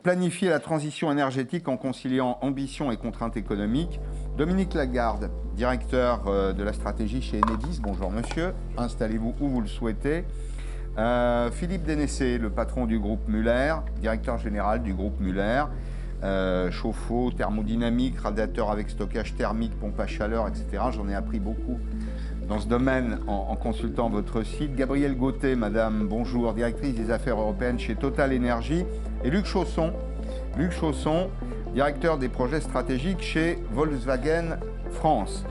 Planifier la transition énergétique en conciliant ambition et contraintes économiques. Dominique Lagarde, directeur de la stratégie chez Enedis. Bonjour monsieur, installez-vous où vous le souhaitez. Philippe Dénessé, le patron du groupe Muller, directeur général du groupe Muller. Chauffe-eau, thermodynamique, radiateur avec stockage thermique, pompe à chaleur, etc. J'en ai appris beaucoup dans ce domaine en consultant votre site. Gabrielle Gauthier, madame, bonjour, directrice des affaires européennes chez Total Énergie. Et Luc Chausson, directeur des projets stratégiques chez Volkswagen France.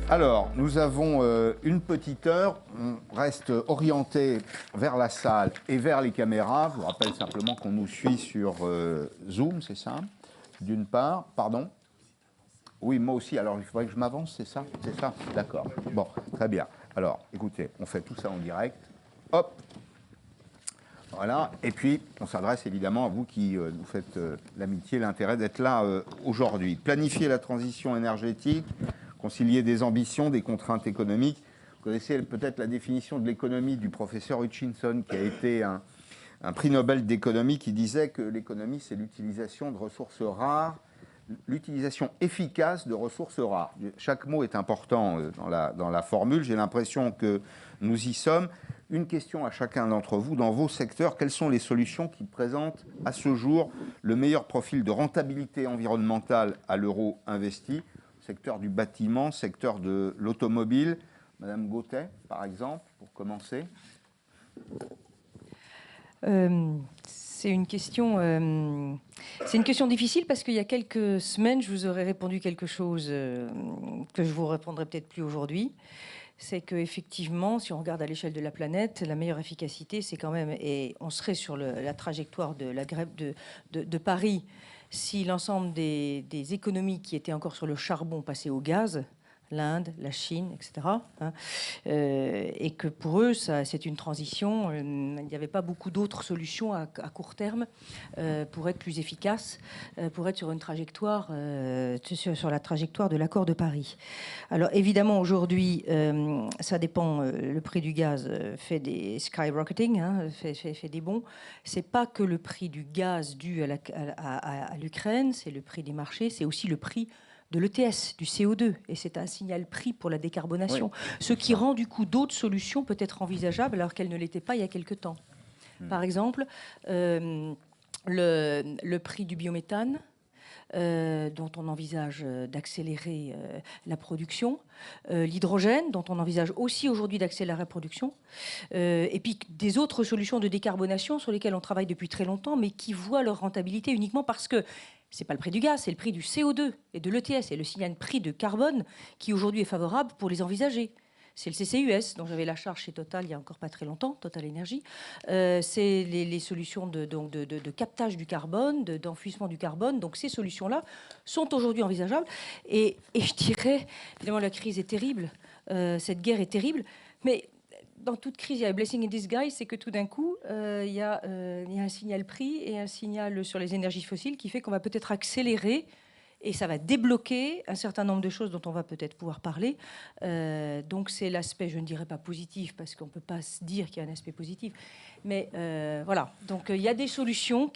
Alors, nous avons une petite heure, on reste orienté vers la salle et vers les caméras. Je vous rappelle simplement qu'on nous suit sur Zoom, c'est ça, d'une part, pardon. Oui, moi aussi, alors il faudrait que je m'avance, c'est ça? C'est ça? D'accord. Bon, très bien. Alors, écoutez, on fait tout ça en direct. Hop. Voilà. Et puis, on s'adresse évidemment à vous qui nous faites l'amitié, l'intérêt d'être là aujourd'hui. Planifier la transition énergétique, concilier des ambitions, des contraintes économiques. Vous connaissez peut-être la définition de l'économie du professeur Hutchinson, qui a été un prix Nobel d'économie, qui disait que l'économie, c'est l'utilisation de ressources rares, l'utilisation efficace de ressources rares. Chaque mot est important dans la formule. J'ai l'impression que nous y sommes. Une question à chacun d'entre vous. Dans vos secteurs, quelles sont les solutions qui présentent à ce jour le meilleur profil de rentabilité environnementale à l'euro investi? Secteur du bâtiment, secteur de l'automobile. Madame Gauthier, par exemple, pour commencer. C'est une question difficile parce qu'il y a quelques semaines, je vous aurais répondu quelque chose que je vous répondrai peut-être plus aujourd'hui. C'est qu'effectivement, si on regarde à l'échelle de la planète, la meilleure efficacité, c'est quand même, et on serait sur la trajectoire de la grève de Paris, si l'ensemble des économies qui étaient encore sur le charbon passaient au gaz, l'Inde, la Chine, etc. Et que pour eux, c'est une transition. Il n'y avait pas beaucoup d'autres solutions à court terme pour être plus efficace, pour être sur une trajectoire, sur la trajectoire de l'accord de Paris. Alors évidemment, aujourd'hui, ça dépend. Le prix du gaz fait des skyrocketing, fait des bonds. C'est pas que le prix du gaz dû à l'Ukraine, c'est le prix des marchés, c'est aussi le prix de l'ETS, du CO2, et c'est un signal prix pour la décarbonation, oui, ce qui rend du coup d'autres solutions peut-être envisageables alors qu'elles ne l'étaient pas il y a quelque temps. Par exemple, le prix du biométhane, dont on envisage d'accélérer la production, l'hydrogène, dont on envisage aussi aujourd'hui d'accélérer la production, et puis des autres solutions de décarbonation sur lesquelles on travaille depuis très longtemps, mais qui voient leur rentabilité uniquement parce que c'est pas le prix du gaz, c'est le prix du CO2 et de l'ETS, et le signal prix de carbone qui aujourd'hui est favorable pour les envisager. C'est le CCUS, dont j'avais la charge chez Total il n'y a encore pas très longtemps, Total Énergie. C'est les solutions de captage du carbone, d'enfouissement du carbone. Donc ces solutions-là sont aujourd'hui envisageables. Et je dirais, évidemment, la crise est terrible, cette guerre est terrible, mais dans toute crise, il y a un blessing in disguise, c'est que tout d'un coup, il y a un signal prix et un signal sur les énergies fossiles qui fait qu'on va peut-être accélérer et ça va débloquer un certain nombre de choses dont on va peut-être pouvoir parler. Donc c'est l'aspect, je ne dirais pas positif, parce qu'on ne peut pas se dire qu'il y a un aspect positif. Mais voilà, donc il y a des solutions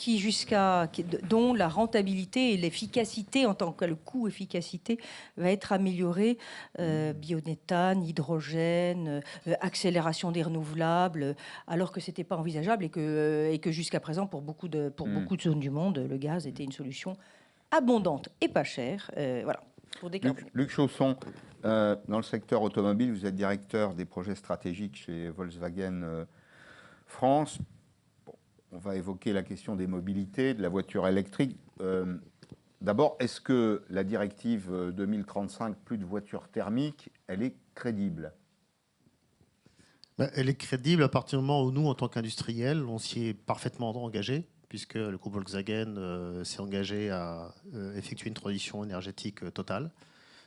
dont la rentabilité et l'efficacité, en tant que le coût-efficacité, va être améliorée. Biométhane, hydrogène, accélération des renouvelables, alors que ce n'était pas envisageable et que jusqu'à présent, pour beaucoup de zones du monde, le gaz était une solution abondante et pas chère. Voilà, pour décarboner. Luc Chausson, dans le secteur automobile, vous êtes directeur des projets stratégiques chez Volkswagen France. Bon, on va évoquer la question des mobilités, de la voiture électrique. D'abord, est-ce que la directive 2035, plus de voitures thermiques, elle est crédible? Elle est crédible à partir du moment où nous, en tant qu'industriels, on s'y est parfaitement engagé, puisque le groupe Volkswagen s'est engagé à effectuer une transition énergétique totale,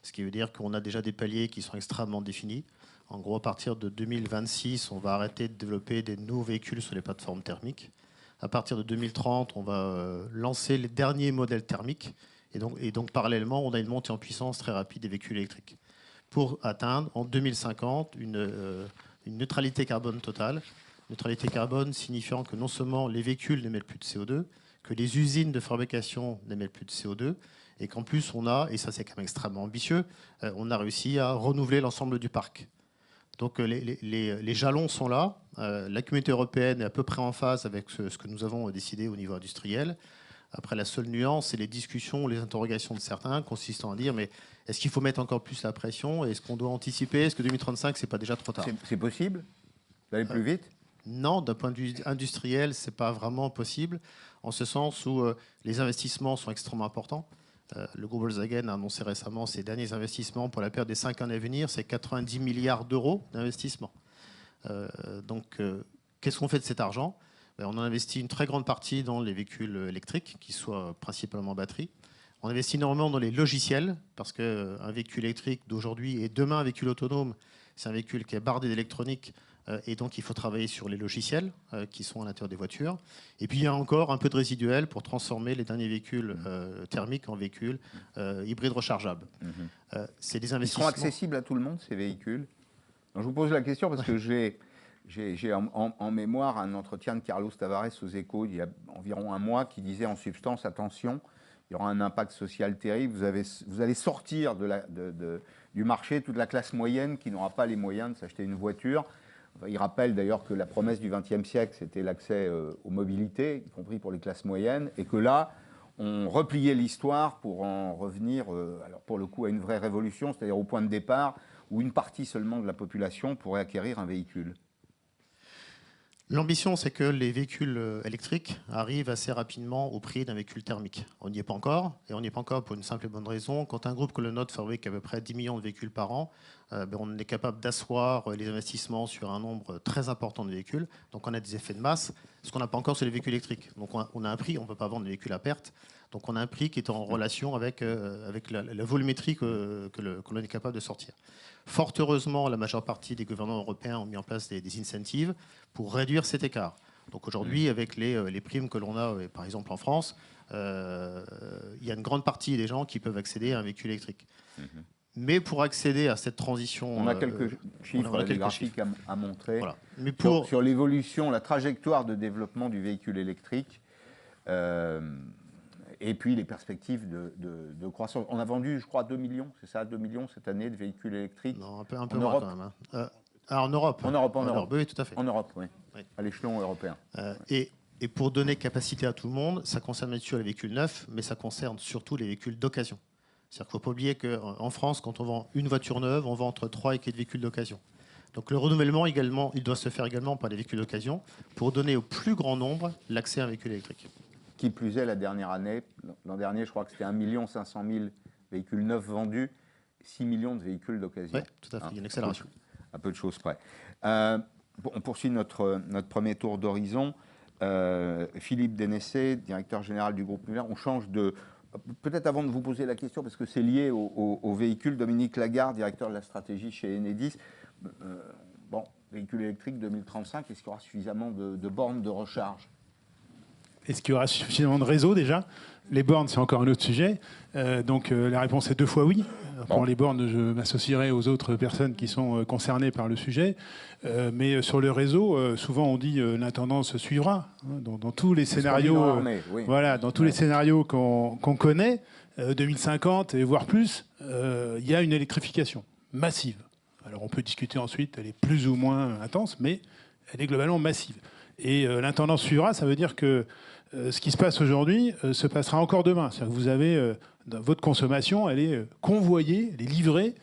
ce qui veut dire qu'on a déjà des paliers qui sont extrêmement définis. En gros, à partir de 2026, on va arrêter de développer des nouveaux véhicules sur les plateformes thermiques. À partir de 2030, on va lancer les derniers modèles thermiques. Et donc, parallèlement, on a une montée en puissance très rapide des véhicules électriques pour atteindre, en 2050, une neutralité carbone totale. Neutralité carbone signifiant que non seulement les véhicules n'émettent plus de CO2, que les usines de fabrication n'émettent plus de CO2 et qu'en plus on a, et ça c'est quand même extrêmement ambitieux, on a réussi à renouveler l'ensemble du parc. Donc les jalons sont là, la communauté européenne est à peu près en phase avec ce que nous avons décidé au niveau industriel. Après, la seule nuance, c'est les discussions, les interrogations de certains consistant à dire mais est-ce qu'il faut mettre encore plus la pression? Est-ce qu'on doit anticiper? Est-ce que 2035, c'est pas déjà trop tard? C'est possible d'aller plus vite? Non, d'un point de vue industriel, c'est pas vraiment possible, en ce sens où les investissements sont extrêmement importants. Le groupe Volkswagen a annoncé récemment ses derniers investissements pour la période des 5 ans à venir, c'est 90 milliards d'euros d'investissement. Donc, qu'est-ce qu'on fait de cet argent? On en investit une très grande partie dans les véhicules électriques, qui soient principalement batterie. On investit énormément dans les logiciels, parce qu'un véhicule électrique d'aujourd'hui et demain un véhicule autonome, c'est un véhicule qui est bardé d'électronique, et donc il faut travailler sur les logiciels qui sont à l'intérieur des voitures. Et puis il y a encore un peu de résiduel pour transformer les derniers véhicules thermiques en véhicules hybrides rechargeables. C'est des investissements. Ils seront accessibles à tout le monde, ces véhicules? Donc, je vous pose la question parce que j'ai en mémoire un entretien de Carlos Tavares aux Échos il y a environ un mois qui disait en substance, attention, il y aura un impact social terrible, vous allez sortir du marché toute la classe moyenne qui n'aura pas les moyens de s'acheter une voiture. Enfin, il rappelle d'ailleurs que la promesse du XXe siècle, c'était l'accès aux mobilités, y compris pour les classes moyennes, et que là, on repliait l'histoire pour en revenir, alors pour le coup, à une vraie révolution, c'est-à-dire au point de départ où une partie seulement de la population pourrait acquérir un véhicule. L'ambition, c'est que les véhicules électriques arrivent assez rapidement au prix d'un véhicule thermique. On n'y est pas encore, et on n'y est pas encore pour une simple et bonne raison. Quand un groupe que le nôtre fabrique à peu près 10 millions de véhicules par an, on est capable d'asseoir les investissements sur un nombre très important de véhicules. Donc on a des effets de masse, ce qu'on n'a pas encore sur les véhicules électriques. Donc on a un prix, on ne peut pas vendre des véhicules à perte. Donc on a un prix qui est en relation avec la volumétrie que l'on est capable de sortir. Fort heureusement, la majeure partie des gouvernements européens ont mis en place des incentives pour réduire cet écart. Donc aujourd'hui, avec les primes que l'on a, par exemple en France, il y a une grande partie des gens qui peuvent accéder à un véhicule électrique. Mais pour accéder à cette transition... On a quelques chiffres, des graphiques à montrer. Voilà. Mais sur l'évolution, la trajectoire de développement du véhicule électrique, et puis les perspectives de croissance. On a vendu, je crois, 2 millions, c'est ça, 2 millions cette année de véhicules électriques. Non, un peu moins quand même. En Europe. En Europe. Oui, tout à fait. En Europe, oui. À l'échelon européen. Et pour donner capacité à tout le monde, ça concerne bien sûr les véhicules neufs, mais ça concerne surtout les véhicules d'occasion. C'est-à-dire qu'il ne faut pas oublier qu'en France, quand on vend une voiture neuve, on vend entre 3 et 4 véhicules d'occasion. Donc le renouvellement, également, il doit se faire également par les véhicules d'occasion pour donner au plus grand nombre l'accès à un véhicule électrique. Qui plus est, la dernière année, l'an dernier, je crois que c'était 1 500 000 véhicules neufs vendus, 6 millions de véhicules d'occasion. Oui, tout à fait, il y a une accélération. À peu de choses près. On poursuit notre premier tour d'horizon. Philippe Dénessé, directeur général du groupe Muller. On change de... Peut-être avant de vous poser la question, parce que c'est lié au véhicule, Dominique Lagarde, directeur de la stratégie chez Enedis. Véhicule électrique 2035, est-ce qu'il y aura suffisamment de bornes de recharge ? Est-ce qu'il y aura suffisamment de réseaux déjà? Les bornes, c'est encore un autre sujet. Donc la réponse est 2 fois oui. Pour les bornes, je m'associerai aux autres personnes qui sont concernées par le sujet. Mais sur le réseau, souvent on dit la tendance suivra. Dans tous les scénarios, dans tous les scénarios qu'on connaît, 2050 et voire plus, il y a une électrification massive. Alors on peut discuter ensuite, elle est plus ou moins intense, mais elle est globalement massive. Et l'intendance suivra, ça veut dire que ce qui se passe aujourd'hui se passera encore demain. C'est-à-dire que vous avez votre consommation, elle est convoyée, elle est livrée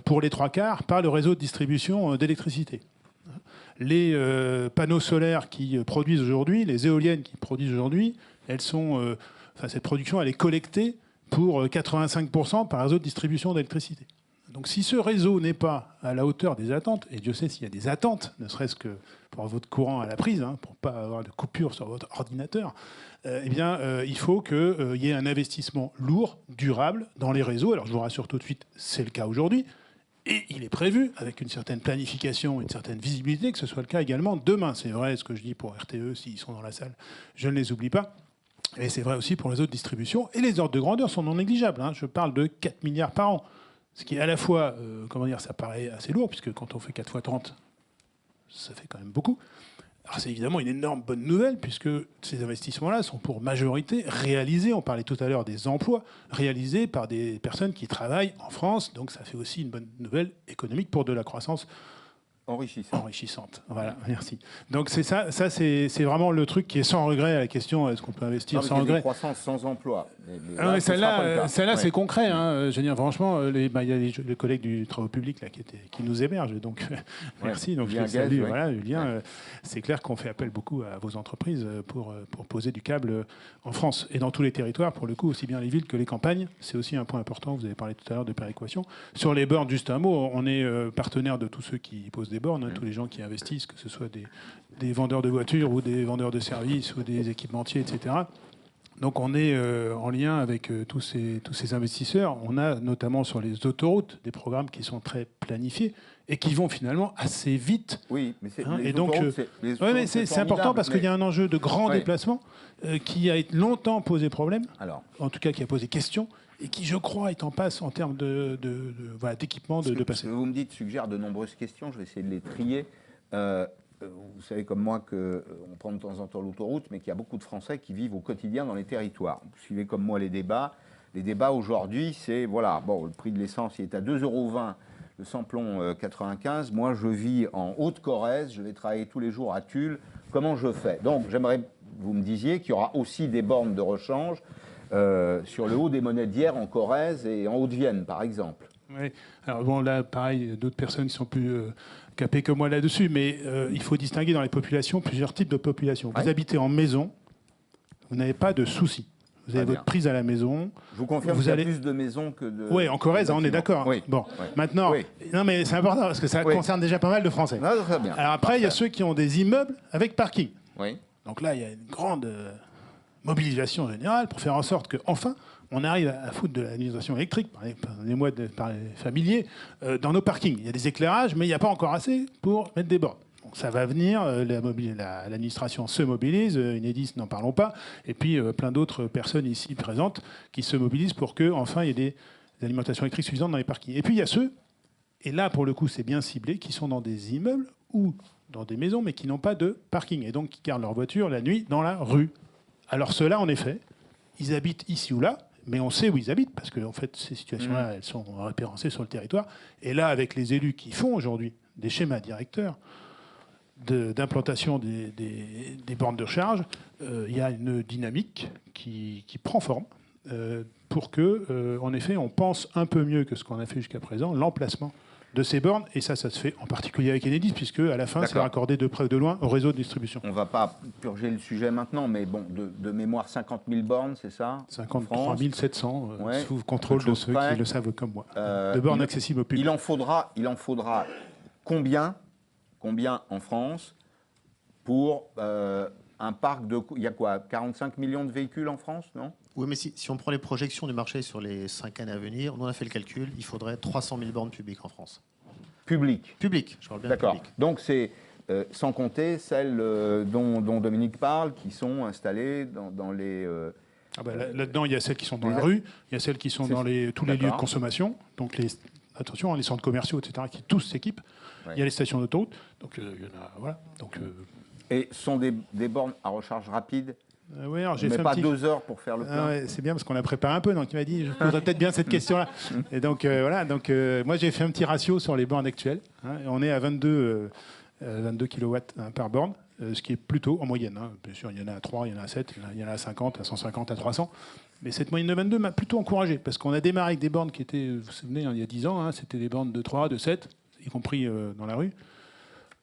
pour les 3/4 par le réseau de distribution d'électricité. Les panneaux solaires qui produisent aujourd'hui, les éoliennes qui produisent aujourd'hui, cette production, elle est collectée pour 85% par le réseau de distribution d'électricité. Donc si ce réseau n'est pas à la hauteur des attentes, et Dieu sait s'il y a des attentes, ne serait-ce que pour votre courant à la prise, pour ne pas avoir de coupure sur votre ordinateur, il faut qu'il y ait un investissement lourd, durable dans les réseaux. Alors je vous rassure tout de suite, c'est le cas aujourd'hui. Et il est prévu, avec une certaine planification, une certaine visibilité, que ce soit le cas également demain. C'est vrai ce que je dis pour RTE, s'ils sont dans la salle, je ne les oublie pas. Et c'est vrai aussi pour les autres distributions. Et les ordres de grandeur sont non négligeables. Je parle de 4 milliards par an. Ce qui est à la fois, ça paraît assez lourd, puisque quand on fait 4 fois 30, ça fait quand même beaucoup. Alors c'est évidemment une énorme bonne nouvelle, puisque ces investissements-là sont pour majorité réalisés, on parlait tout à l'heure des emplois, réalisés par des personnes qui travaillent en France, donc ça fait aussi une bonne nouvelle économique pour de la croissance enrichissante. Voilà, merci. Donc c'est ça c'est vraiment le truc qui est sans regret à la question est-ce qu'on peut investir sans regret. Croissance sans emploi. Celle-là, c'est concret. Hein. Je veux dire, franchement, il y a les collègues du travaux publics là, qui nous hébergent. Donc merci. Donc je les salue. Voilà, Julien. C'est clair qu'on fait appel beaucoup à vos entreprises pour poser du câble en France et dans tous les territoires, pour le coup, aussi bien les villes que les campagnes. C'est aussi un point important. Vous avez parlé tout à l'heure de péréquation. Sur les bornes, juste un mot, on est partenaire de tous ceux qui posent des bornes, tous les gens qui investissent, que ce soit des vendeurs de voitures ou des vendeurs de services ou des équipementiers, etc. Donc on est en lien avec tous ces investisseurs. On a notamment sur les autoroutes des programmes qui sont très planifiés et qui vont finalement assez vite. Oui, mais c'est c'est important parce qu'il y a un enjeu de grand déplacement qui a longtemps posé problème, en tout cas qui a posé question, et qui, je crois, est en passe en termes d'équipement de passer. Ce que vous me dites suggère de nombreuses questions, je vais essayer de les trier. Vous savez comme moi qu'on prend de temps en temps l'autoroute, mais qu'il y a beaucoup de Français qui vivent au quotidien dans les territoires. Vous suivez comme moi les débats. Les débats aujourd'hui, c'est, voilà, bon, le prix de l'essence il est à 2,20 € le samplon 95. Moi, je vis en Haute-Corrèze, je vais travailler tous les jours à Tulle. Comment je fais? Donc, j'aimerais que vous me disiez qu'il y aura aussi des bornes de rechange sur le haut des monnaies d'hier en Corrèze et en Haute-Vienne, par exemple. Oui. Alors bon, là, pareil, d'autres personnes qui sont plus capées que moi là-dessus, mais il faut distinguer dans les populations plusieurs types de populations. Vous habitez en maison, vous n'avez pas de soucis. Vous avez votre prise à la maison. Je vous confirme qu'il y a plus de maisons que de... Oui, en Corrèze, on est d'accord. Oui. Bon, maintenant... Oui. Non, mais c'est important, parce que ça concerne déjà pas mal de Français. Non, très bien. Alors après, il y a ceux qui ont des immeubles avec parking. Oui. Donc là, il y a une grande mobilisation générale pour faire en sorte qu'enfin, on arrive à foutre de l'alimentation électrique, pardonnez-moi de parler familier, dans nos parkings. Il y a des éclairages, mais il n'y a pas encore assez pour mettre des bornes. Donc ça va venir, l'administration se mobilise, Enedis, n'en parlons pas, et puis plein d'autres personnes ici présentes qui se mobilisent pour qu'enfin il y ait des alimentations électriques suffisantes dans les parkings. Et puis il y a ceux, et là pour le coup c'est bien ciblé, qui sont dans des immeubles ou dans des maisons, mais qui n'ont pas de parking, et donc qui gardent leur voiture la nuit dans la rue. Alors ceux-là, en effet, ils habitent ici ou là, mais on sait où ils habitent, parce que en fait, ces situations-là, elles sont référencées sur le territoire. Et là, avec les élus qui font aujourd'hui des schémas directeurs d'implantation des bornes de recharge, il y a une dynamique qui prend forme pour que, en effet, on pense un peu mieux que ce qu'on a fait jusqu'à présent, l'emplacement de ces bornes, et ça se fait en particulier avec Enedis, puisque à la fin, c'est raccordé de près ou de loin au réseau de distribution. On ne va pas purger le sujet maintenant, mais bon, de mémoire, 50 000 bornes, c'est ça? 53 700, sous contrôle de ceux qui le savent comme moi, de bornes accessibles au public. Il en faudra combien en France pour un parc de... Il y a quoi, 45 millions de véhicules en France, non? Oui, mais si on prend les projections du marché sur les 5 années à venir, on a fait le calcul, il faudrait 300 000 bornes publiques en France. Publiques? Publiques, je parle bien de public. publiques. Donc c'est sans compter celles dont Dominique parle, qui sont installées dans les... Là-dedans, il y a celles qui sont dans la rue, il y a celles qui sont dans tous les lieux de consommation, donc attention, les centres commerciaux, etc., qui tous s'équipent. Il y a les stations d'autoroute, donc il y en a... Voilà. Donc, Et ce sont des bornes à recharge rapide? Oui, alors j'ai fait pas 2 heures pour faire le plein. C'est bien parce qu'on a préparé un peu, donc il m'a dit je poserai peut-être bien cette question-là. Et donc voilà, donc moi j'ai fait un petit ratio sur les bornes actuelles. On est à 22 kW par borne, ce qui est plutôt en moyenne. Bien sûr, il y en a à 3, il y en a à 7, il y en a à 50, à 150, à 300. Mais cette moyenne de 22 m'a plutôt encouragé parce qu'on a démarré avec des bornes qui étaient, vous vous souvenez, il y a 10 ans, c'était des bornes de 3, de 7, y compris dans la rue.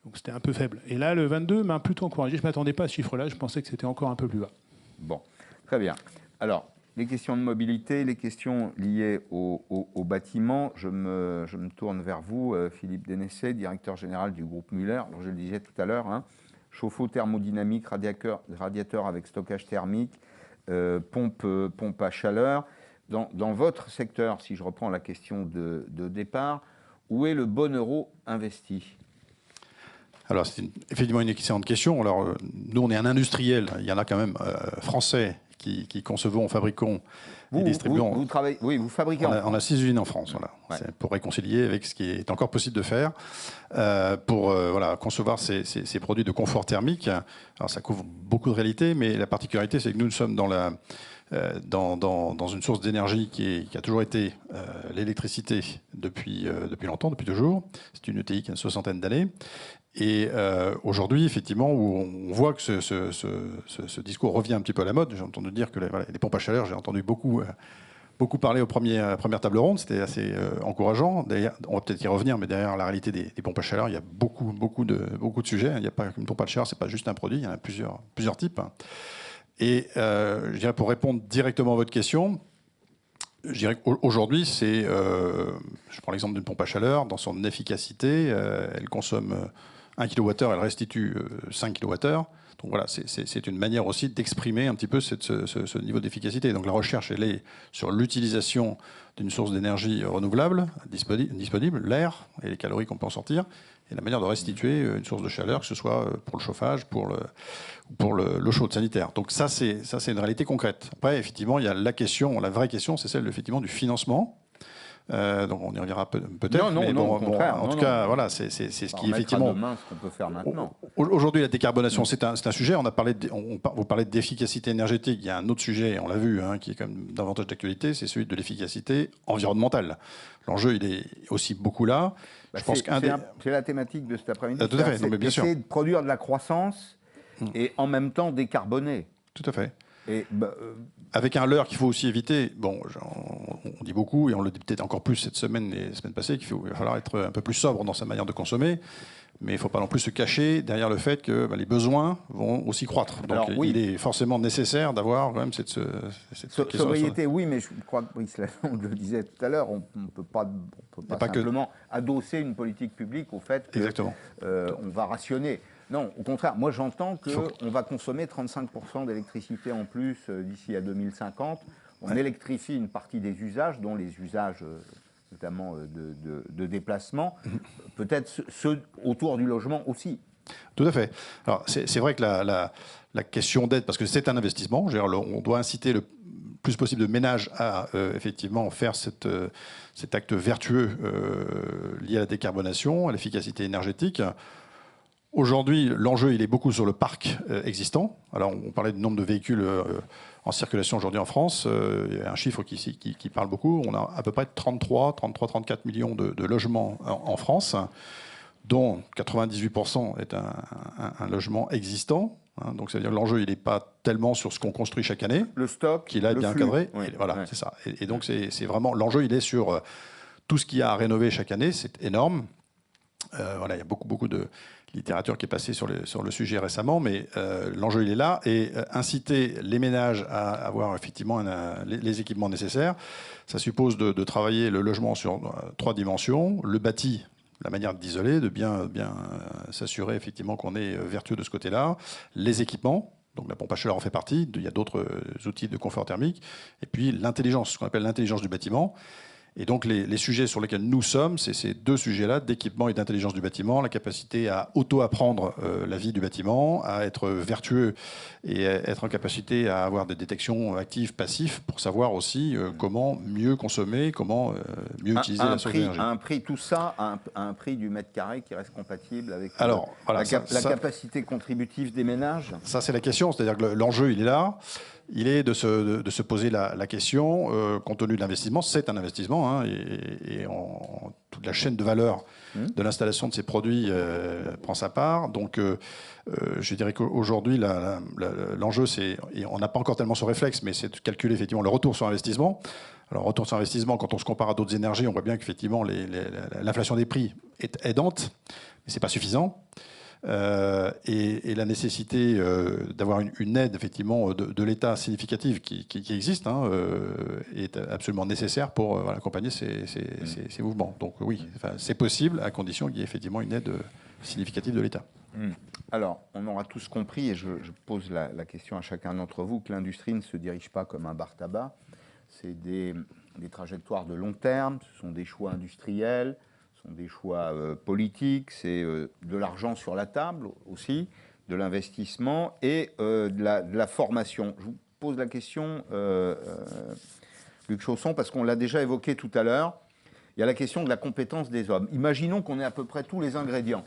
Donc c'était un peu faible. Et là, le 22 m'a plutôt encouragé. Je ne m'attendais pas à ce chiffre-là. Je pensais que c'était encore un peu plus bas. Bon, très bien. Alors, les questions de mobilité, les questions liées au bâtiment, je me tourne vers vous, Philippe Dénessé, directeur général du groupe Muller. Alors, je le disais tout à l'heure, chauffe-eau thermodynamique, radiateur avec stockage thermique, pompe à chaleur. Dans votre secteur, si je reprends la question de départ, où est le bon euro investi ? Alors, c'est effectivement une excellente question. Alors, nous, on est un industriel. Il y en a quand même français qui concevons, fabriquons et distribuons. Vous travaillez, oui, vous fabriquez On a 6 usines en France, voilà. Ouais. C'est pour réconcilier avec ce qui est encore possible de faire, pour voilà, concevoir ces produits de confort thermique. Alors ça couvre beaucoup de réalités, mais la particularité, c'est que nous sommes dans une source d'énergie qui a toujours été l'électricité depuis longtemps, depuis toujours. C'est une ETI qui a une soixantaine d'années. Et aujourd'hui, effectivement, où on voit que ce discours revient un petit peu à la mode. J'ai entendu dire que les pompes à chaleur, j'ai entendu beaucoup parler aux premières tables rondes. C'était assez encourageant. D'ailleurs, on va peut-être y revenir, mais derrière la réalité des pompes à chaleur, il y a beaucoup de sujets. Il n'y a pas qu'une pompe à chaleur, c'est pas juste un produit. Il y en a plusieurs types. Et je dirais, pour répondre directement à votre question, je dirais qu'aujourd'hui, je prends l'exemple d'une pompe à chaleur, dans son efficacité, elle consomme 1 kWh, elle restitue 5 kWh. Donc voilà, c'est une manière aussi d'exprimer un petit peu ce niveau d'efficacité. Donc la recherche, elle est sur l'utilisation d'une source d'énergie renouvelable, disponible, l'air et les calories qu'on peut en sortir, et la manière de restituer une source de chaleur, que ce soit pour le chauffage, pour l'eau chaude sanitaire. Donc ça, c'est une réalité concrète. Après, effectivement, il y a la vraie question, c'est celle effectivement du financement. Donc on y reviendra peut-être. Non, au contraire. En tout cas, voilà, c'est ce qui effectivement. Demain, ce qu'on peut faire maintenant. Aujourd'hui, la décarbonation, c'est un sujet. Vous parlez d'efficacité énergétique. Il y a un autre sujet, on l'a vu, qui est quand même davantage d'actualité, c'est celui de l'efficacité environnementale. L'enjeu, il est aussi beaucoup là. Je pense c'est la thématique de cet après-midi. Tout à fait. C'est essayer de produire de la croissance et en même temps décarboner. Tout à fait. Et avec un leurre qu'il faut aussi éviter, bon, on dit beaucoup, et on le dit peut-être encore plus cette semaine et les semaines passées, qu'il va falloir être un peu plus sobre dans sa manière de consommer, mais il ne faut pas non plus se cacher derrière le fait que les besoins vont aussi croître. Donc alors, oui, il est forcément nécessaire d'avoir quand même cette sobriété, oui, mais je crois que Brice Lalonde, on le disait tout à l'heure, on ne peut pas simplement adosser une politique publique au fait qu'on va rationner. Non, au contraire, moi j'entends qu'on va consommer 35% d'électricité en plus d'ici à 2050. On électrifie une partie des usages, dont les usages notamment de déplacement, peut-être ceux autour du logement aussi. Tout à fait. Alors c'est vrai que la question d'aide, parce que c'est un investissement, on doit inciter le plus possible de ménages à effectivement faire cet acte vertueux lié à la décarbonation, à l'efficacité énergétique. Aujourd'hui, l'enjeu, il est beaucoup sur le parc existant. Alors, on parlait du nombre de véhicules en circulation aujourd'hui en France. Il y a un chiffre qui parle beaucoup. On a à peu près 33-34 millions de logements en France, dont 98% est un logement existant. Donc, c'est-à-dire que l'enjeu, il n'est pas tellement sur ce qu'on construit chaque année. Le stock, qui là est bien encadré. Oui, voilà, c'est ça. Et donc, c'est vraiment l'enjeu, il est sur tout ce qu'il y a à rénover chaque année. C'est énorme. Voilà, il y a beaucoup de littérature qui est passée sur le sujet récemment, mais l'enjeu il est là, et inciter les ménages à avoir effectivement les équipements nécessaires, ça suppose de travailler le logement sur 3 dimensions, le bâti, la manière d'isoler, de bien s'assurer effectivement qu'on est vertueux de ce côté-là, les équipements. Donc la pompe à chaleur en fait partie, il y a d'autres outils de confort thermique, et puis l'intelligence, ce qu'on appelle l'intelligence du bâtiment. Et donc les sujets sur lesquels nous sommes, c'est ces 2 sujets-là, d'équipement et d'intelligence du bâtiment, la capacité à auto-apprendre la vie du bâtiment, à être vertueux et à être en capacité à avoir des détections actives, passives, pour savoir aussi comment mieux consommer, comment mieux utiliser la source d'énergie. À un prix, tout ça, à un prix du mètre carré qui reste compatible avec la capacité contributive des ménages. Ça, c'est la question, c'est-à-dire que l'enjeu, il est là. Il est de se poser la question, compte tenu de l'investissement, c'est un investissement, et toute la chaîne de valeur de l'installation de ces produits prend sa part. Donc, je dirais qu'aujourd'hui, l'enjeu, et on n'a pas encore tellement ce réflexe, mais c'est de calculer effectivement le retour sur investissement. Alors, retour sur investissement, quand on se compare à d'autres énergies, on voit bien qu'effectivement, l'inflation des prix est aidante, mais ce n'est pas suffisant. Et la nécessité d'avoir une aide effectivement de l'État significative qui existe est absolument nécessaire pour accompagner ces mouvements. Donc oui, c'est possible à condition qu'il y ait effectivement une aide significative de l'État. Alors, on aura tous compris, et je pose la question à chacun d'entre vous, que l'industrie ne se dirige pas comme un bar tabac. C'est des trajectoires de long terme, ce sont des choix industriels, ce sont des choix politiques, c'est de l'argent sur la table aussi, de l'investissement et de la formation. Je vous pose la question, Luc Chausson, parce qu'on l'a déjà évoqué tout à l'heure. Il y a la question de la compétence des hommes. Imaginons qu'on ait à peu près tous les ingrédients.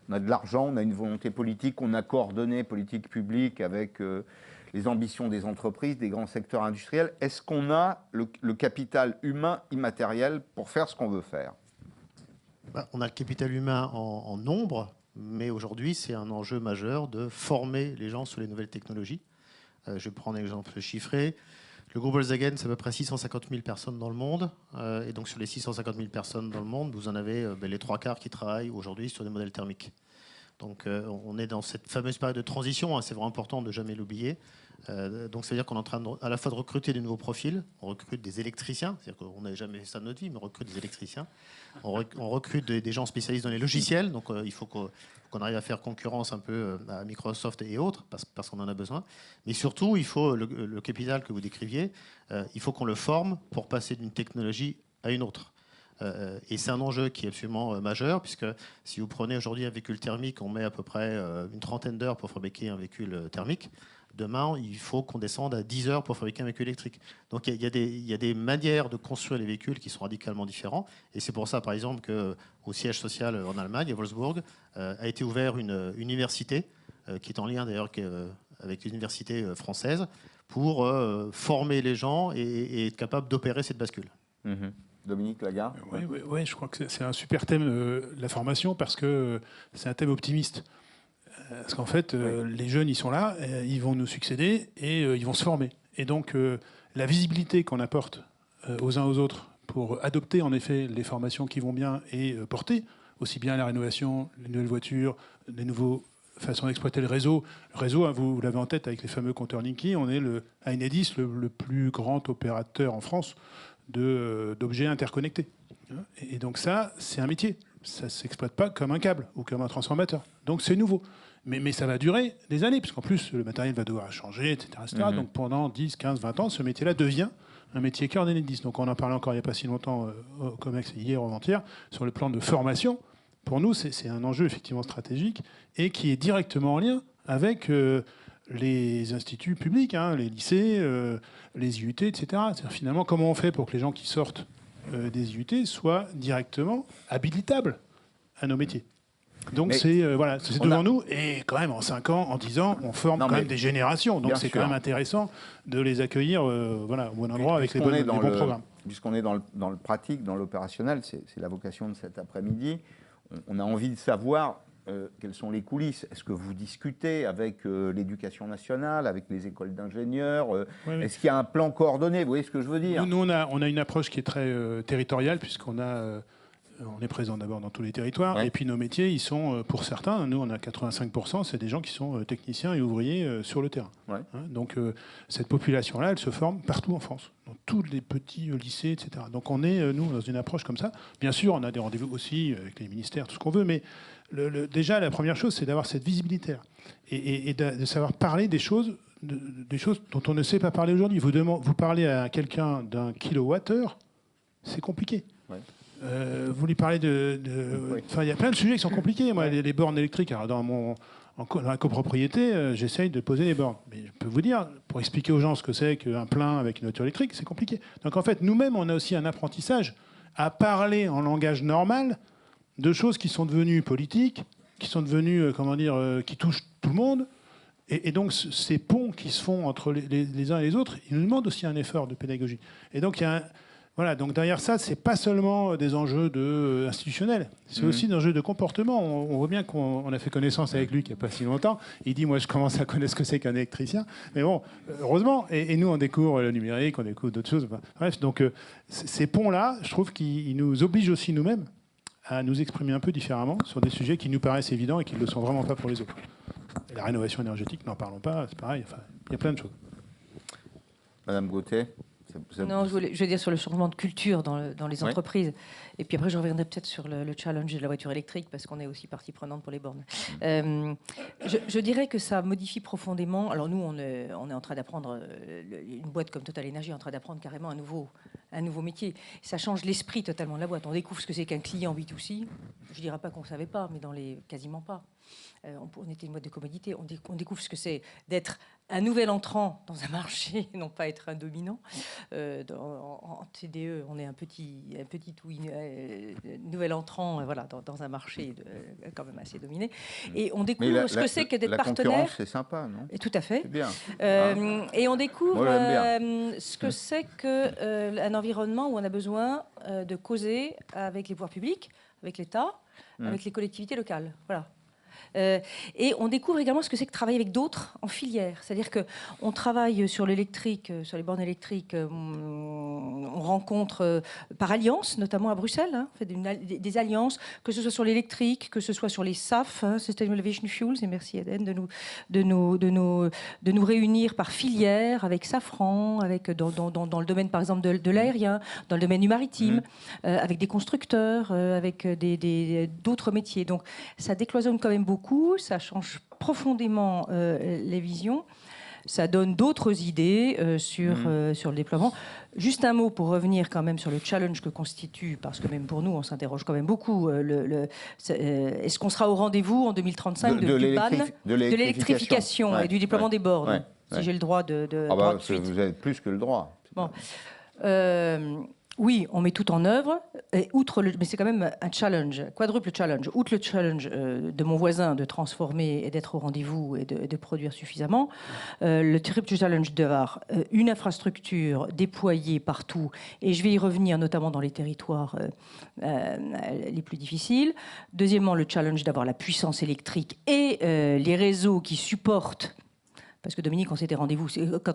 On a de l'argent, on a une volonté politique, on a coordonné politique publique avec les ambitions des entreprises, des grands secteurs industriels. Est-ce qu'on a le capital humain immatériel pour faire ce qu'on veut faire ? On a le capital humain en nombre, mais aujourd'hui, c'est un enjeu majeur de former les gens sur les nouvelles technologies. Je vais prendre un exemple chiffré. Le groupe Volkswagen, c'est à peu près 650 000 personnes dans le monde. Et donc, sur les 650 000 personnes dans le monde, vous en avez les 3/4 qui travaillent aujourd'hui sur des modèles thermiques. Donc, on est dans cette fameuse période de transition. Hein, c'est vraiment important de ne jamais l'oublier. Donc, ça veut dire qu'on est en train à la fois de recruter des nouveaux profils. On recrute des électriciens. C'est-à-dire qu'on n'a jamais fait ça de notre vie, mais on recrute des électriciens. On recrute des gens spécialistes dans les logiciels. Donc, il faut qu'on arrive à faire concurrence un peu à Microsoft et autres, parce qu'on en a besoin. Mais surtout, il faut le capital que vous décriviez, il faut qu'on le forme pour passer d'une technologie à une autre. Et c'est un enjeu qui est absolument majeur, puisque si vous prenez aujourd'hui un véhicule thermique, on met à peu près une trentaine d'heures pour fabriquer un véhicule thermique. Demain, il faut qu'on descende à 10 heures pour fabriquer un véhicule électrique. Donc il y a des manières de construire les véhicules qui sont radicalement différents. Et c'est pour ça, par exemple, qu'au siège social en Allemagne, à Wolfsburg, a été ouverte une université, qui est en lien d'ailleurs avec l'université française, pour former les gens et être capable d'opérer cette bascule. Dominique Lagarde. Oui, je crois que c'est un super thème, la formation, parce que c'est un thème optimiste. Parce qu'en fait, les jeunes, ils sont là, ils vont nous succéder et ils vont se former. Et donc, la visibilité qu'on apporte aux uns aux autres pour adopter en effet les formations qui vont bien et porter aussi bien la rénovation, les nouvelles voitures, les nouvelles façons d'exploiter le réseau. Le réseau, hein, vous l'avez en tête avec les fameux compteurs Linky, on est à Enedis le plus grand opérateur en France d'objets interconnectés. Et donc ça, c'est un métier. Ça ne s'exploite pas comme un câble ou comme un transformateur. Donc c'est nouveau. Mais ça va durer des années, puisqu'en plus, le matériel va devoir changer, etc. Donc pendant 10, 15, 20 ans, ce métier-là devient un métier cœur d'Enedis. Donc on en parlait encore il n'y a pas si longtemps au COMEX, hier ou avant-hier, sur le plan de formation. Pour nous, c'est un enjeu effectivement stratégique et qui est directement en lien avec les instituts publics, hein, les lycées, les IUT, etc. C'est-à-dire finalement, comment on fait pour que les gens qui sortent des IUT soient directement habilitables à nos métiers. Donc c'est devant nous, et quand même en 5 ans, en 10 ans, on forme quand même des générations. Donc c'est quand même intéressant de les accueillir au bon endroit avec les bons programmes. Puisqu'on est dans le pratique, dans l'opérationnel, c'est la vocation de cet après-midi, on a envie de savoir quelles sont les coulisses. Est-ce que vous discutez avec l'éducation nationale, avec les écoles d'ingénieurs Est-ce qu'il y a un plan coordonné? Vous voyez ce que je veux dire? Nous, on a une approche qui est très territoriale, puisqu'on on est présent d'abord dans tous les territoires, et puis nos métiers, ils sont, pour certains, nous on a 85%, c'est des gens qui sont techniciens et ouvriers sur le terrain. Donc cette population-là, elle se forme partout en France, dans tous les petits lycées, etc. Donc on est, nous, dans une approche comme ça. Bien sûr, on a des rendez-vous aussi avec les ministères, tout ce qu'on veut, mais déjà, la première chose, c'est d'avoir cette visibilité et de savoir parler des choses dont on ne sait pas parler aujourd'hui. Vous parlez à quelqu'un d'un kilowattheure, c'est compliqué. Vous lui parlez il y a plein de sujets qui sont compliqués. Moi, les bornes électriques, alors dans la copropriété, j'essaye de poser les bornes. Mais je peux vous dire, pour expliquer aux gens ce que c'est qu'un plein avec une voiture électrique, c'est compliqué. Donc en fait, nous-mêmes, on a aussi un apprentissage à parler en langage normal de choses qui sont devenues politiques, qui sont devenues, qui touchent tout le monde. Et donc, ces ponts qui se font entre les uns et les autres, ils nous demandent aussi un effort de pédagogie. Et donc, donc derrière ça, c'est pas seulement des enjeux institutionnels, c'est aussi des enjeux de comportement. On voit bien qu'on a fait connaissance avec lui il n'y a pas si longtemps. Il dit, moi, je commence à connaître ce que c'est qu'un électricien. Mais bon, heureusement, et nous, on découvre le numérique, on découvre d'autres choses. Bref, donc ces ponts-là, je trouve qu'ils nous obligent aussi nous-mêmes à nous exprimer un peu différemment sur des sujets qui nous paraissent évidents et qui ne le sont vraiment pas pour les autres. Et la rénovation énergétique, n'en parlons pas, c'est pareil, il y a plein de choses. Madame Gauthier. Non, je veux dire sur le changement de culture dans les entreprises. Et puis après, je reviendrai peut-être sur le challenge de la voiture électrique, parce qu'on est aussi partie prenante pour les bornes. Je dirais que ça modifie profondément. Alors nous, on est en train d'apprendre, une boîte comme Total Energy est en train d'apprendre carrément un nouveau métier. Ça change l'esprit totalement de la boîte. On découvre ce que c'est qu'un client B2C. je ne dirais pas qu'on ne savait pas, mais quasiment pas. On était une boîte de commodité. On découvre ce que c'est d'être un nouvel entrant dans un marché, non pas être un dominant. En TDE, on est un petit nouvel entrant voilà, dans un marché quand même assez dominé. Et on découvre ce que c'est que d'être partenaire. La concurrence, c'est sympa, non? Et tout à fait. C'est bien. Et on découvre ce que Mmh. c'est qu'un environnement où on a besoin de causer avec les pouvoirs publics, avec l'État, avec les collectivités locales. Voilà. Et on découvre également ce que c'est que travailler avec d'autres en filière. C'est-à-dire qu'on travaille sur l'électrique, sur les bornes électriques, on rencontre par alliance, notamment à Bruxelles, hein, on fait des alliances, que ce soit sur l'électrique, que ce soit sur les SAF, hein, Sustainable Aviation Fuels, et merci Eden de nous réunir par filière, avec Safran, avec, dans le domaine par exemple de l'aérien, dans le domaine du maritime, avec des constructeurs, avec d'autres métiers. Donc ça décloisonne quand même beaucoup, ça change profondément les visions, ça donne d'autres idées sur le déploiement. Juste un mot pour revenir quand même sur le challenge que constitue, parce que même pour nous, on s'interroge quand même beaucoup, est-ce qu'on sera au rendez-vous en 2035 du ban de l'électrification et du déploiement des bornes, si j'ai le droit de suite. Vous avez plus que le droit. Bon. Oui, on met tout en œuvre, et mais c'est quand même un challenge, quadruple challenge. Outre le challenge de mon voisin de transformer et d'être au rendez-vous et de produire suffisamment, le triple challenge d'avoir une infrastructure déployée partout, et je vais y revenir notamment dans les territoires les plus difficiles. Deuxièmement, le challenge d'avoir la puissance électrique et les réseaux qui supportent. Parce que Dominique, quand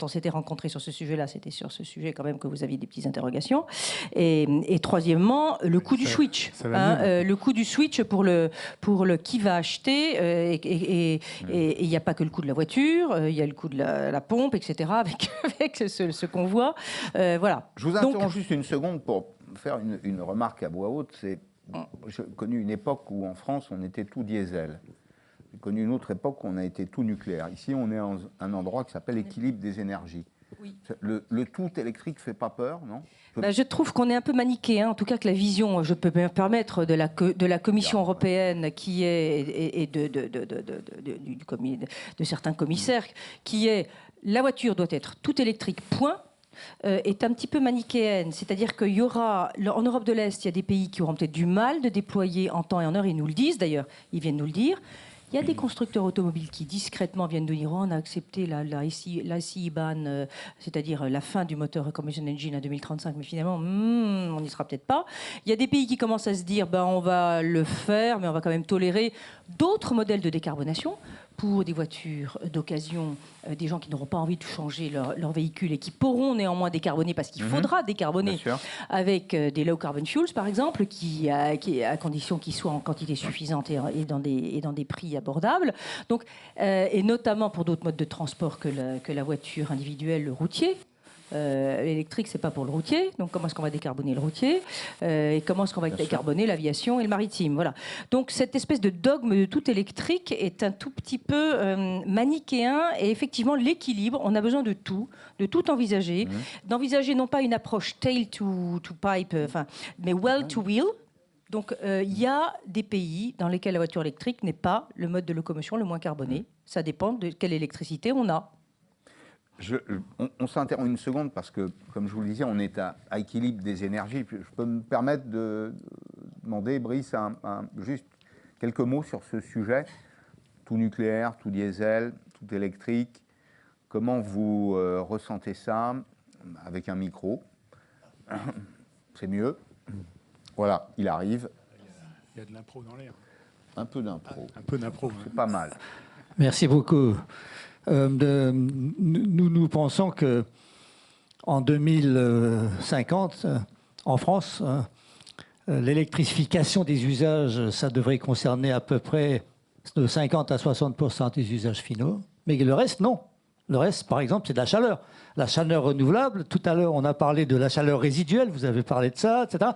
on s'était rencontrés sur ce sujet-là, c'était sur ce sujet quand même que vous aviez des petites interrogations. Et troisièmement, le coût du switch. Le coût du switch pour le qui va acheter. Et il n'y a pas que le coût de la voiture, il y a le coût de la pompe, etc. avec ce qu'on voit. Voilà. Je vous interromps juste une seconde pour faire une remarque à voix haute. J'ai connu une époque où en France, on était tout diesel. J'ai connu une autre époque où on a été tout nucléaire. Ici, on est en un endroit qui s'appelle l'équilibre des énergies. Oui. Le tout électrique ne fait pas peur, non? Je trouve qu'on est un peu manichéen, en tout cas que la vision, je peux me permettre, de la Commission européenne qui est, et de certains commissaires, qui est la voiture doit être tout électrique, point. Est un petit peu manichéenne, c'est-à-dire qu'il y aura, en Europe de l'Est, il y a des pays qui auront peut-être du mal de déployer en temps et en heure, ils nous le disent d'ailleurs, ils viennent nous le dire. Il y a des constructeurs automobiles qui discrètement viennent de dire on a accepté la ICE ban, c'est-à-dire la fin du moteur combustion engine à 2035, mais finalement, on n'y sera peut-être pas. Il y a des pays qui commencent à se dire on va le faire, mais on va quand même tolérer d'autres modèles de décarbonation pour des voitures d'occasion, des gens qui n'auront pas envie de changer leur véhicule et qui pourront néanmoins décarboner, parce qu'il faudra décarboner avec des low carbon fuels, par exemple, qui à condition qu'ils soient en quantité suffisante et dans des prix abordables. Donc, et notamment pour d'autres modes de transport que la voiture individuelle, le routier. L'électrique, c'est pas pour le routier, donc comment est-ce qu'on va décarboner le routier et comment est-ce qu'on va décarboner l'aviation et le maritime, voilà. Donc cette espèce de dogme de tout électrique est un tout petit peu manichéen, et effectivement l'équilibre, on a besoin de tout envisager, d'envisager non pas une approche tail to pipe, mais well to wheel. Donc il y a des pays dans lesquels la voiture électrique n'est pas le mode de locomotion le moins carboné. Ça dépend de quelle électricité on a. On s'interrompt une seconde parce que, comme je vous le disais, on est à équilibre des énergies. Je peux me permettre de demander, Brice, juste quelques mots sur ce sujet. Tout nucléaire, tout diesel, tout électrique. Comment vous ressentez ça avec un micro? C'est mieux. Voilà, il arrive. Il y a de l'impro dans l'air. Un peu d'impro. Un peu d'impro. C'est pas mal. Merci beaucoup. Nous pensons que en 2050, en France, l'électrification des usages, ça devrait concerner à peu près de 50 à 60% des usages finaux. Mais le reste, non. Le reste, par exemple, c'est de la chaleur. La chaleur renouvelable, tout à l'heure, on a parlé de la chaleur résiduelle, vous avez parlé de ça, etc.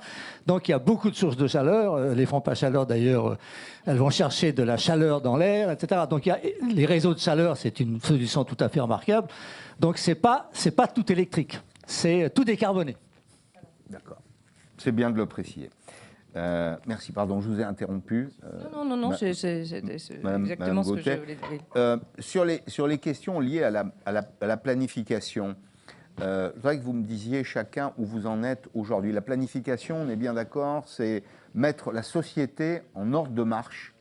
Donc, il y a beaucoup de sources de chaleur. Les pompes à chaleur, d'ailleurs, elles vont chercher de la chaleur dans l'air, etc. Donc, les réseaux de chaleur, c'est une solution tout à fait remarquable. Donc, c'est pas tout électrique. C'est tout décarboné. D'accord. C'est bien de le préciser. Merci, pardon, je vous ai interrompu. Non, c'est exactement ce que je voulais dire. Sur les questions liées à la planification, je voudrais que vous me disiez chacun où vous en êtes aujourd'hui. La planification, on est bien d'accord, c'est mettre la société en ordre de marche,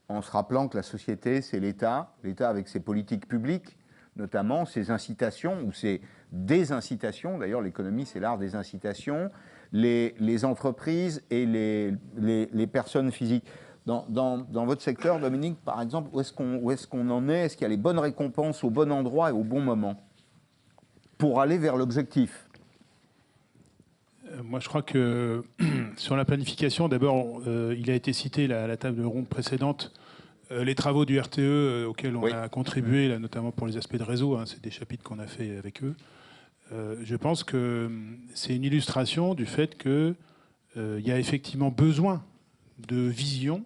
en se rappelant que la société, c'est l'État avec ses politiques publiques, notamment ses incitations ou ses désincitations. D'ailleurs, l'économie, c'est l'art des incitations, les entreprises et les personnes physiques. Dans votre secteur, Dominique, par exemple, où est-ce qu'on en est? Est-ce qu'il y a les bonnes récompenses au bon endroit et au bon moment pour aller vers l'objectif? Moi, je crois que sur la planification, d'abord, il a été cité à la table ronde précédente les travaux du RTE auxquels on a contribué, là, notamment pour les aspects de réseau. C'est des chapitres qu'on a fait avec eux. Je pense que c'est une illustration du fait qu'il y a effectivement besoin de vision.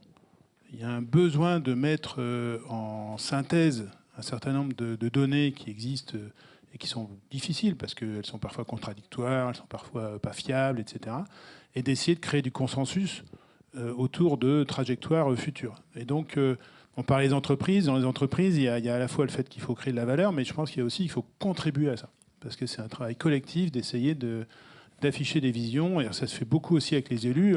Il y a un besoin de mettre en synthèse un certain nombre de données qui existent et qui sont difficiles parce qu'elles sont parfois contradictoires, elles sont parfois pas fiables, etc. Et d'essayer de créer du consensus autour de trajectoires futures. Et donc, on parlait des entreprises. Dans les entreprises, il y a à la fois le fait qu'il faut créer de la valeur, mais je pense qu'il y a aussi qu'il faut contribuer à ça. Parce que c'est un travail collectif d'essayer d'afficher des visions. Et ça se fait beaucoup aussi avec les élus.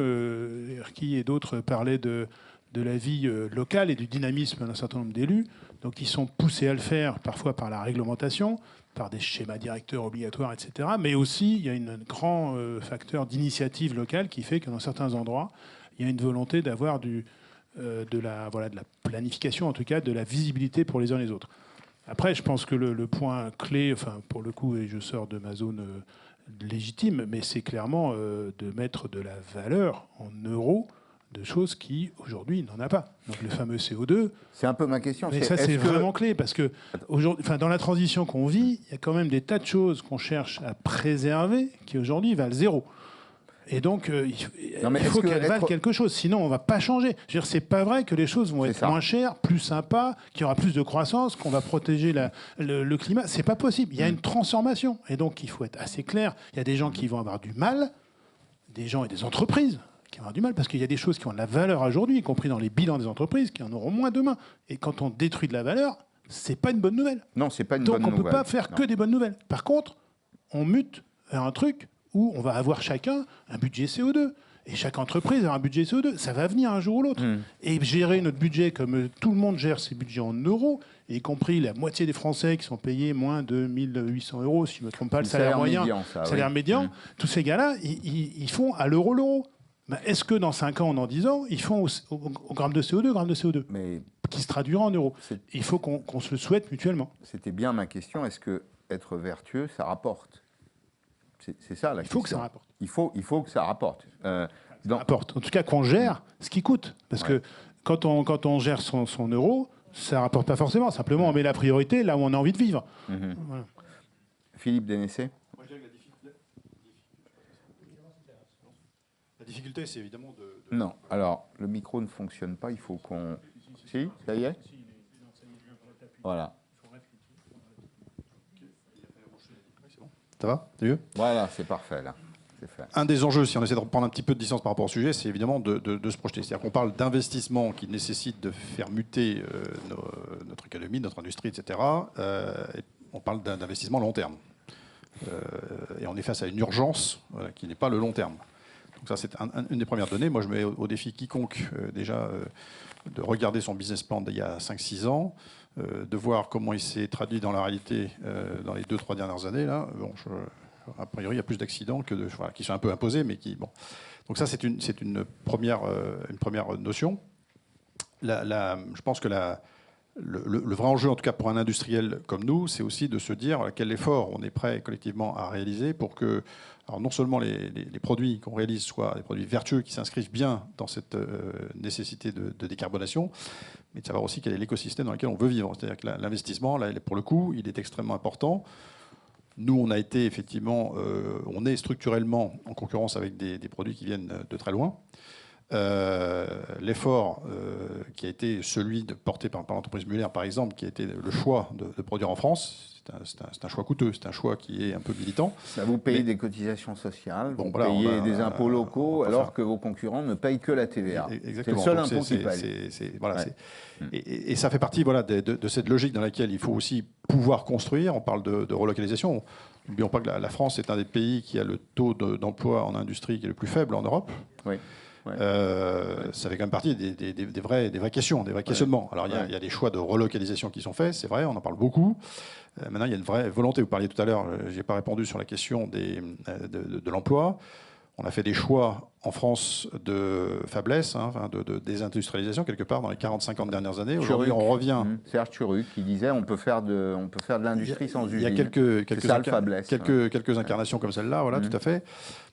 Erki et d'autres parlaient de la vie locale et du dynamisme d'un certain nombre d'élus. Donc, ils sont poussés à le faire, parfois par la réglementation, par des schémas directeurs obligatoires, etc. Mais aussi, il y a un grand facteur d'initiative locale qui fait que dans certains endroits, il y a une volonté d'avoir de la planification, en tout cas, de la visibilité pour les uns et les autres. Après, je pense que le point clé, enfin, pour le coup, et je sors de ma zone légitime, mais c'est clairement de mettre de la valeur en euros de choses qui, aujourd'hui, n'en a pas. Donc le fameux CO2... C'est un peu ma question. Mais ça, c'est vraiment clé, parce que dans la transition qu'on vit, il y a quand même des tas de choses qu'on cherche à préserver qui, aujourd'hui, valent zéro. Et donc, il faut qu'elles valent quelque chose. Sinon, on ne va pas changer. Je veux dire, c'est pas vrai que les choses vont être moins chères, plus sympas, qu'il y aura plus de croissance, qu'on va protéger le climat. C'est pas possible. Il y a une transformation. Et donc, il faut être assez clair. Il y a des gens qui vont avoir du mal, des gens et des entreprises qui vont avoir du mal, parce qu'il y a des choses qui ont de la valeur aujourd'hui, y compris dans les bilans des entreprises, qui en auront moins demain. Et quand on détruit de la valeur, c'est pas une bonne nouvelle. Non, c'est pas une bonne nouvelle. Donc, on peut pas faire que des bonnes nouvelles. Par contre, on mute vers un truc où on va avoir chacun un budget CO2. Et chaque entreprise a un budget CO2. Ça va venir un jour ou l'autre. Et gérer notre budget comme tout le monde gère ses budgets en euros, y compris la moitié des Français qui sont payés moins de 1 800 €, si je ne me trompe pas, le salaire moyen, salaire médian, tous ces gars-là, ils font à l'euro. Est-ce que dans 5 ans ou dans 10 ans, ils font au gramme de CO2, mais qui se traduira en euros? Il faut qu'on se le souhaite mutuellement. C'était bien ma question. Est-ce que être vertueux, ça rapporte? C'est ça la question. Il faut que ça rapporte. Il faut que ça rapporte. Rapporte. En tout cas, qu'on gère ce qui coûte. Parce que quand on gère son euro, ça ne rapporte pas forcément. Simplement, on met la priorité là où on a envie de vivre. Voilà. Philippe Dénessé. Moi, je dirais que la difficulté, c'est évidemment de... Non. Alors, le micro ne fonctionne pas. Il faut qu'on... Si, ça y est. Voilà. Ça va? C'est mieux? Voilà, c'est parfait, là. C'est fait. Un des enjeux, si on essaie de reprendre un petit peu de distance par rapport au sujet, c'est évidemment de se projeter. C'est-à-dire qu'on parle d'investissement qui nécessite de faire muter notre économie, notre industrie, etc. Et on parle d'investissement long terme. Et on est face à une urgence qui n'est pas le long terme. Donc ça, c'est une des premières données. Moi, je mets au défi quiconque, déjà, de regarder son business plan d'il y a 5-6 ans, de voir comment il s'est traduit dans la réalité dans les 2-3 dernières années. Là, bon, a priori, il y a plus d'accidents que qui sont un peu imposés, mais qui... Bon. Donc ça, c'est une première notion. Je pense que le vrai enjeu, en tout cas pour un industriel comme nous, c'est aussi de se dire quel effort on est prêt collectivement à réaliser pour que, alors non seulement les produits qu'on réalise soient des produits vertueux qui s'inscrivent bien dans cette nécessité de décarbonation, mais de savoir aussi quel est l'écosystème dans lequel on veut vivre. C'est-à-dire que l'investissement, là, pour le coup, il est extrêmement important. Nous, on a été effectivement, on est structurellement en concurrence avec des produits qui viennent de très loin. l'effort qui a été celui porté par l'entreprise Muller, par exemple, qui a été le choix de produire en France, c'est un choix coûteux, c'est un choix qui est un peu militant. Là, vous payez des cotisations sociales, Bon, vous voilà, payez des impôts locaux, alors faire. que vos concurrents ne payent que la TVA. Exactement. C'est le seul Donc, impôt qu'ils payent. Voilà, et ça fait partie voilà, de cette logique dans laquelle il faut aussi pouvoir construire. On parle de relocalisation. N'oublions pas que la France est un des pays qui a le taux d'emploi en industrie qui est le plus faible en Europe. Oui. Ça fait quand même partie des vraies questions, des vrais questionnements. Alors il y a des choix de relocalisation qui sont faits, c'est vrai, on en parle beaucoup. Maintenant, il y a une vraie volonté. Vous parliez tout à l'heure, je n'ai pas répondu sur la question de l'emploi. On a fait des choix en France de faiblesse, de désindustrialisation quelque part dans les 40-50 dernières années. Aujourd'hui, on revient. Serge Turuc qui disait on peut faire de l'industrie sans usine. Il y a quelques incarnations comme celle-là, voilà, tout à fait.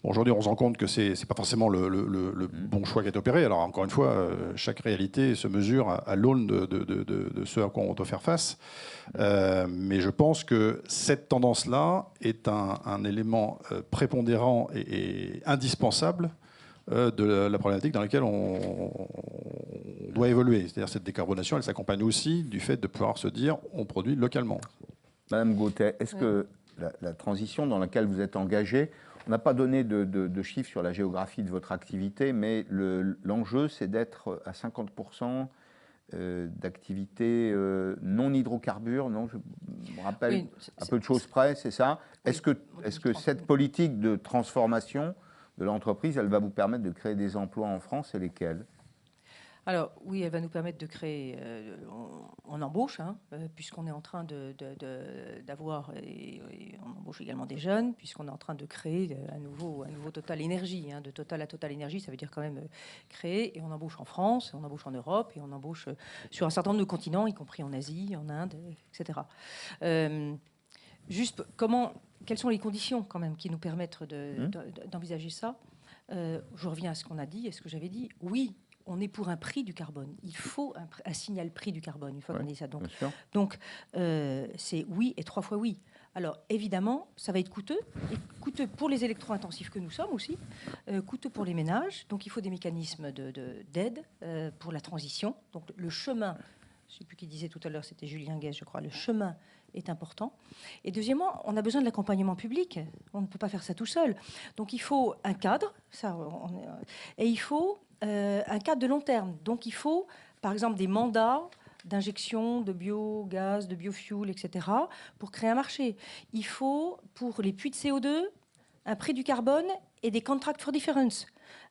Bon, aujourd'hui, on se rend compte que c'est pas forcément le bon choix qui est opéré. Alors encore une fois, chaque réalité se mesure à l'aune de ce à quoi on doit faire face. Mais je pense que cette tendance-là est un élément prépondérant et indispensable de la problématique dans laquelle on doit évoluer. C'est-à-dire cette décarbonation, elle s'accompagne aussi du fait de pouvoir se dire on produit localement. Madame Gauthier, est-ce que la transition dans laquelle vous êtes engagée, on n'a pas donné de chiffres sur la géographie de votre activité, mais l'enjeu, c'est d'être à 50% d'activité non hydrocarbures, non, je me rappelle à peu de choses près, c'est ça. Est-ce que cette politique de transformation de l'entreprise, elle va vous permettre de créer des emplois en France, et lesquels ? Alors oui, elle va nous permettre de créer, on embauche, puisqu'on est en train d'avoir, et on embauche également des jeunes, puisqu'on est en train de créer un nouveau Total Énergie, de Total à Total Énergie, ça veut dire quand même créer, et on embauche en France, on embauche en Europe, et on embauche sur un certain nombre de continents, y compris en Asie, en Inde, etc. Juste, quelles sont les conditions quand même qui nous permettent d'envisager ça ? Je reviens à ce qu'on a dit, et ce que j'avais dit. Oui, on est pour un prix du carbone. Il faut un signal prix du carbone, une fois qu'on dit ça. Donc c'est oui et 3 fois oui. Alors évidemment, ça va être coûteux, et coûteux pour les électro-intensifs que nous sommes aussi, coûteux pour les ménages. Donc il faut des mécanismes d'aide pour la transition. Donc le chemin, je ne sais plus qui disait tout à l'heure, c'était Julien Guès, je crois, le chemin est important. Et deuxièmement, on a besoin de l'accompagnement public. On ne peut pas faire ça tout seul. Donc il faut un cadre, et il faut un cadre de long terme. Donc il faut, par exemple, des mandats d'injection de biogaz, de biofuel, etc., pour créer un marché. Il faut, pour les puits de CO2, un prix du carbone et des contracts for difference.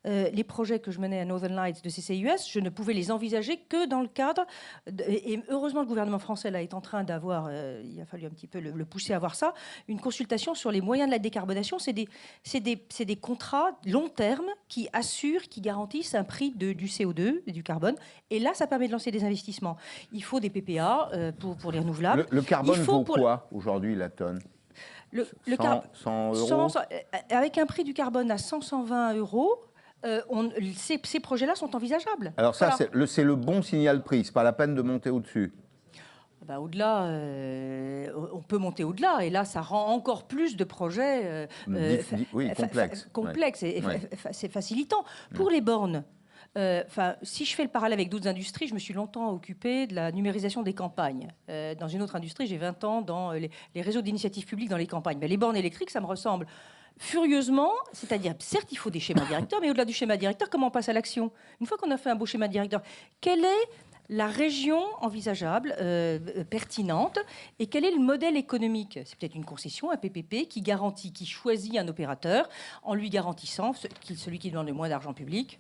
Les projets que je menais à Northern Lights de CCUS, je ne pouvais les envisager que dans le cadre... Et heureusement, le gouvernement français là, est en train d'avoir, il a fallu un petit peu le pousser à voir ça, une consultation sur les moyens de la décarbonation. C'est des contrats long terme qui assurent, qui garantissent un prix du CO2 et du carbone. Et là, ça permet de lancer des investissements. Il faut des PPA pour les renouvelables. Le carbone vaut quoi aujourd'hui, la tonne ? 100 euros. Avec un prix du carbone à 100-120 euros, ces projets-là sont envisageables. Alors ça, voilà. C'est le bon signal prix, c'est pas la peine de monter au-dessus. Au-delà, on peut monter au-delà, et là, ça rend encore plus de projets complexes. C'est facilitant. Pour les bornes, si je fais le parallèle avec d'autres industries, je me suis longtemps occupée de la numérisation des campagnes. Dans une autre industrie, j'ai 20 ans dans les réseaux d'initiative publique dans les campagnes. Mais les bornes électriques, ça me ressemble furieusement, c'est-à-dire, certes, il faut des schémas directeurs, mais au-delà du schéma directeur, comment on passe à l'action ? Une fois qu'on a fait un beau schéma directeur, quelle est la région envisageable, pertinente, et quel est le modèle économique ? C'est peut-être une concession, un PPP, qui choisit un opérateur en lui garantissant, celui qui demande le moins d'argent public,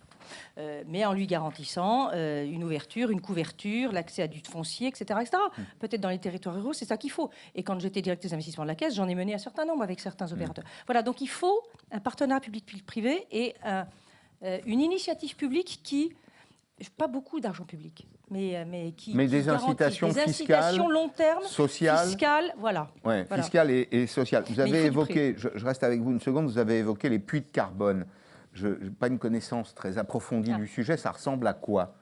mais en lui garantissant une ouverture, une couverture, l'accès à du foncier, etc. etc. Peut-être dans les territoires ruraux, c'est ça qu'il faut. Et quand j'étais directrice d'investissement de la Caisse, j'en ai mené un certain nombre avec certains opérateurs. Voilà, donc il faut un partenariat public-privé et une initiative publique qui... Pas beaucoup d'argent public, mais des incitations fiscales, long terme, sociales, voilà. Ouais, voilà. Fiscales et sociales. Vous avez évoqué, je reste avec vous une seconde, vous avez évoqué les puits de carbone. Je n'ai pas une connaissance très approfondie du sujet, ça ressemble à quoi ?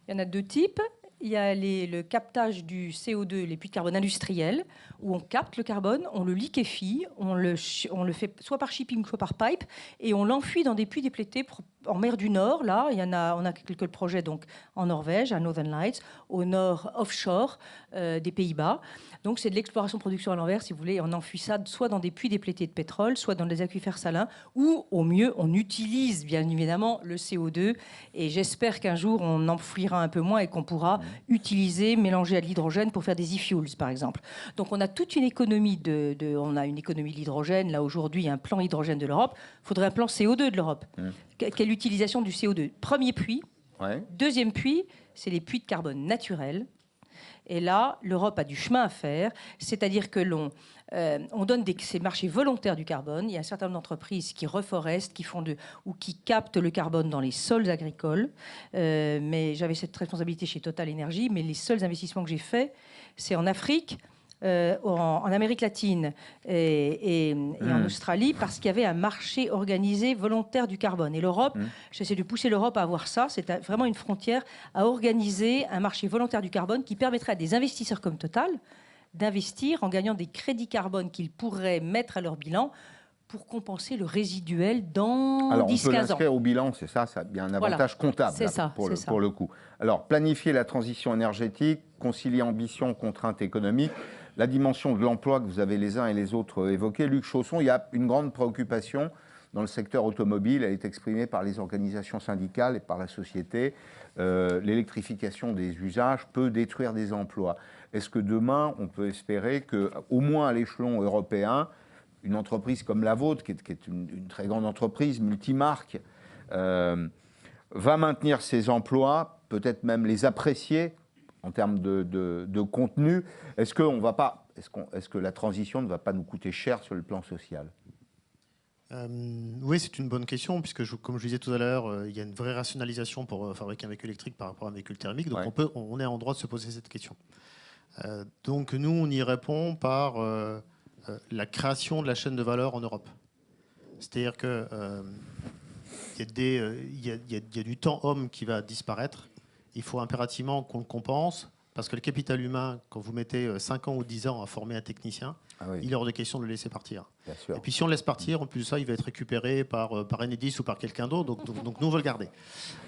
Il y en a deux types. il y a le captage du CO2, les puits de carbone industriels, où on capte le carbone, on le liquéfie, on le fait soit par shipping, soit par pipe, et on l'enfuit dans des puits déplétés en mer du Nord. Là, on a quelques projets donc en Norvège, à Northern Lights, au nord offshore des Pays-Bas. Donc c'est de l'exploration-production à l'envers, si vous voulez. On enfuit ça soit dans des puits déplétés de pétrole, soit dans des aquifères salins, ou au mieux, on utilise bien évidemment le CO2. Et j'espère qu'un jour, on enfouira un peu moins et qu'on pourra utiliser, mélanger à de l'hydrogène pour faire des e-fuels, par exemple. Donc on a toute une économie on a une économie de l'hydrogène. Là, aujourd'hui, il y a un plan hydrogène de l'Europe. Il faudrait un plan CO2 de l'Europe. Quelle utilisation du CO2? Premier puits. Ouais. Deuxième puits, c'est les puits de carbone naturels. Et là, l'Europe a du chemin à faire, c'est-à-dire que on donne ces marchés volontaires du carbone. Il y a un certain nombre d'entreprises qui reforestent, ou qui captent le carbone dans les sols agricoles. Mais j'avais cette responsabilité chez Total Energy, mais les seuls investissements que j'ai faits, c'est en Afrique, en Amérique latine et en Australie, parce qu'il y avait un marché organisé volontaire du carbone. Et l'Europe, j'essaie de pousser l'Europe à avoir ça, c'est vraiment une frontière, à organiser un marché volontaire du carbone qui permettrait à des investisseurs comme Total d'investir en gagnant des crédits carbone qu'ils pourraient mettre à leur bilan pour compenser le résiduel dans 10-15 ans. Alors, on peut l'inscrire au bilan, c'est ça, il y a un avantage comptable pour le coup. Alors, planifier la transition énergétique, concilier ambition, contraintes économiques, la dimension de l'emploi que vous avez les uns et les autres évoquée. Luc Chausson, il y a une grande préoccupation dans le secteur automobile, elle est exprimée par les organisations syndicales et par la société. L'électrification des usages peut détruire des emplois. Est-ce que demain, on peut espérer qu'au moins à l'échelon européen, une entreprise comme la vôtre, qui est une très grande entreprise, multimarque, va maintenir ses emplois, peut-être même les apprécier en termes de contenu? Est-ce que la transition ne va pas nous coûter cher sur le plan social? Oui, c'est une bonne question, puisque comme je disais tout à l'heure, il y a une vraie rationalisation pour fabriquer un véhicule électrique par rapport à un véhicule thermique. Donc on est en droit de se poser cette question. Donc nous, on y répond par la création de la chaîne de valeur en Europe. C'est-à-dire qu'il y a du temps homme qui va disparaître. Il faut impérativement qu'on le compense, parce que le capital humain, quand vous mettez 5 ans ou 10 ans à former un technicien, il est hors de question de le laisser partir. Et puis si on le laisse partir, en plus de ça, il va être récupéré par Enedis ou par quelqu'un d'autre. Donc nous, on veut le garder.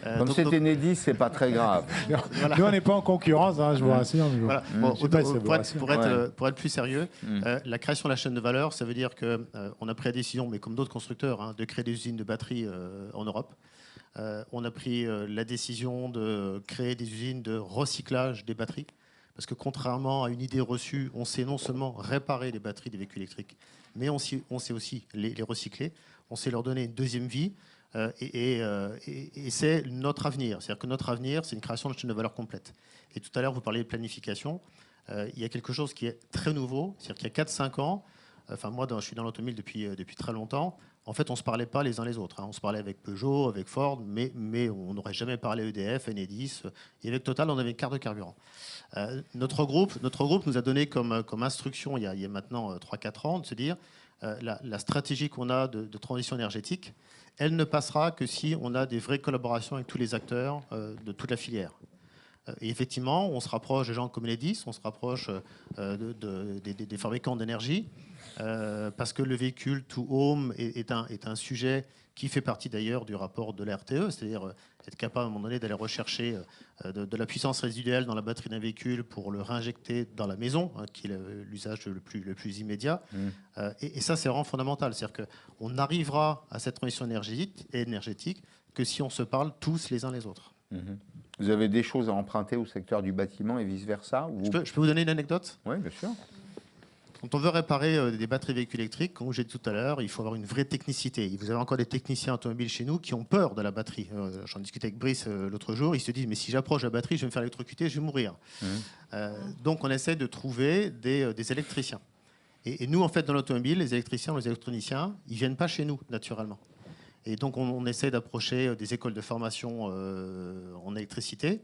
Comme c'est Enedis, c'est pas très grave. Voilà. Nous, on n'est pas en concurrence, hein, je vous rassure. Voilà. Pour être plus sérieux, la création de la chaîne de valeur, ça veut dire qu'on a pris la décision, mais comme d'autres constructeurs, de créer des usines de batteries en Europe. On a pris la décision de créer des usines de recyclage des batteries. Parce que contrairement à une idée reçue, on sait non seulement réparer les batteries des véhicules électriques, mais on sait aussi les recycler, on sait leur donner une deuxième vie, et c'est notre avenir. C'est-à-dire que notre avenir, c'est une création de chaîne de valeur complète. Et tout à l'heure, vous parliez de planification. Il y a quelque chose qui est très nouveau, c'est-à-dire qu'il y a 4-5 ans, moi je suis dans l'automobile depuis très longtemps, en fait on ne se parlait pas les uns les autres. On se parlait avec Peugeot, avec Ford, mais on n'aurait jamais parlé EDF, Enedis, et avec Total, on avait une carte de carburant. Notre groupe nous a donné comme instruction, il y a maintenant 3-4 ans, de se dire la stratégie qu'on a de transition énergétique, elle ne passera que si on a des vraies collaborations avec tous les acteurs de toute la filière. Et effectivement, on se rapproche des gens comme Enedis, on se rapproche des fabricants d'énergie, parce que le véhicule to home est un sujet qui fait partie d'ailleurs du rapport de la RTE, c'est-à-dire être capable à un moment donné d'aller rechercher de la puissance résiduelle dans la batterie d'un véhicule pour le réinjecter dans la maison, qui est l'usage le plus immédiat. Et ça, c'est vraiment fondamental. C'est-à-dire qu'on n'arrivera à cette transition énergétique que si on se parle tous les uns les autres. Vous avez des choses à emprunter au secteur du bâtiment et vice-versa? Je peux vous donner une anecdote? Oui, bien sûr. Quand on veut réparer des batteries véhicules électriques, comme j'ai dit tout à l'heure, il faut avoir une vraie technicité. Vous avez encore des techniciens automobiles chez nous qui ont peur de la batterie. J'en discutais avec Brice l'autre jour, ils se disent mais si j'approche la batterie, je vais me faire électrocuter, je vais mourir. Donc on essaie de trouver des électriciens. Et nous, en fait, dans l'automobile, les électriciens ou les électroniciens, ils ne viennent pas chez nous, naturellement. Et donc on essaie d'approcher des écoles de formation en électricité.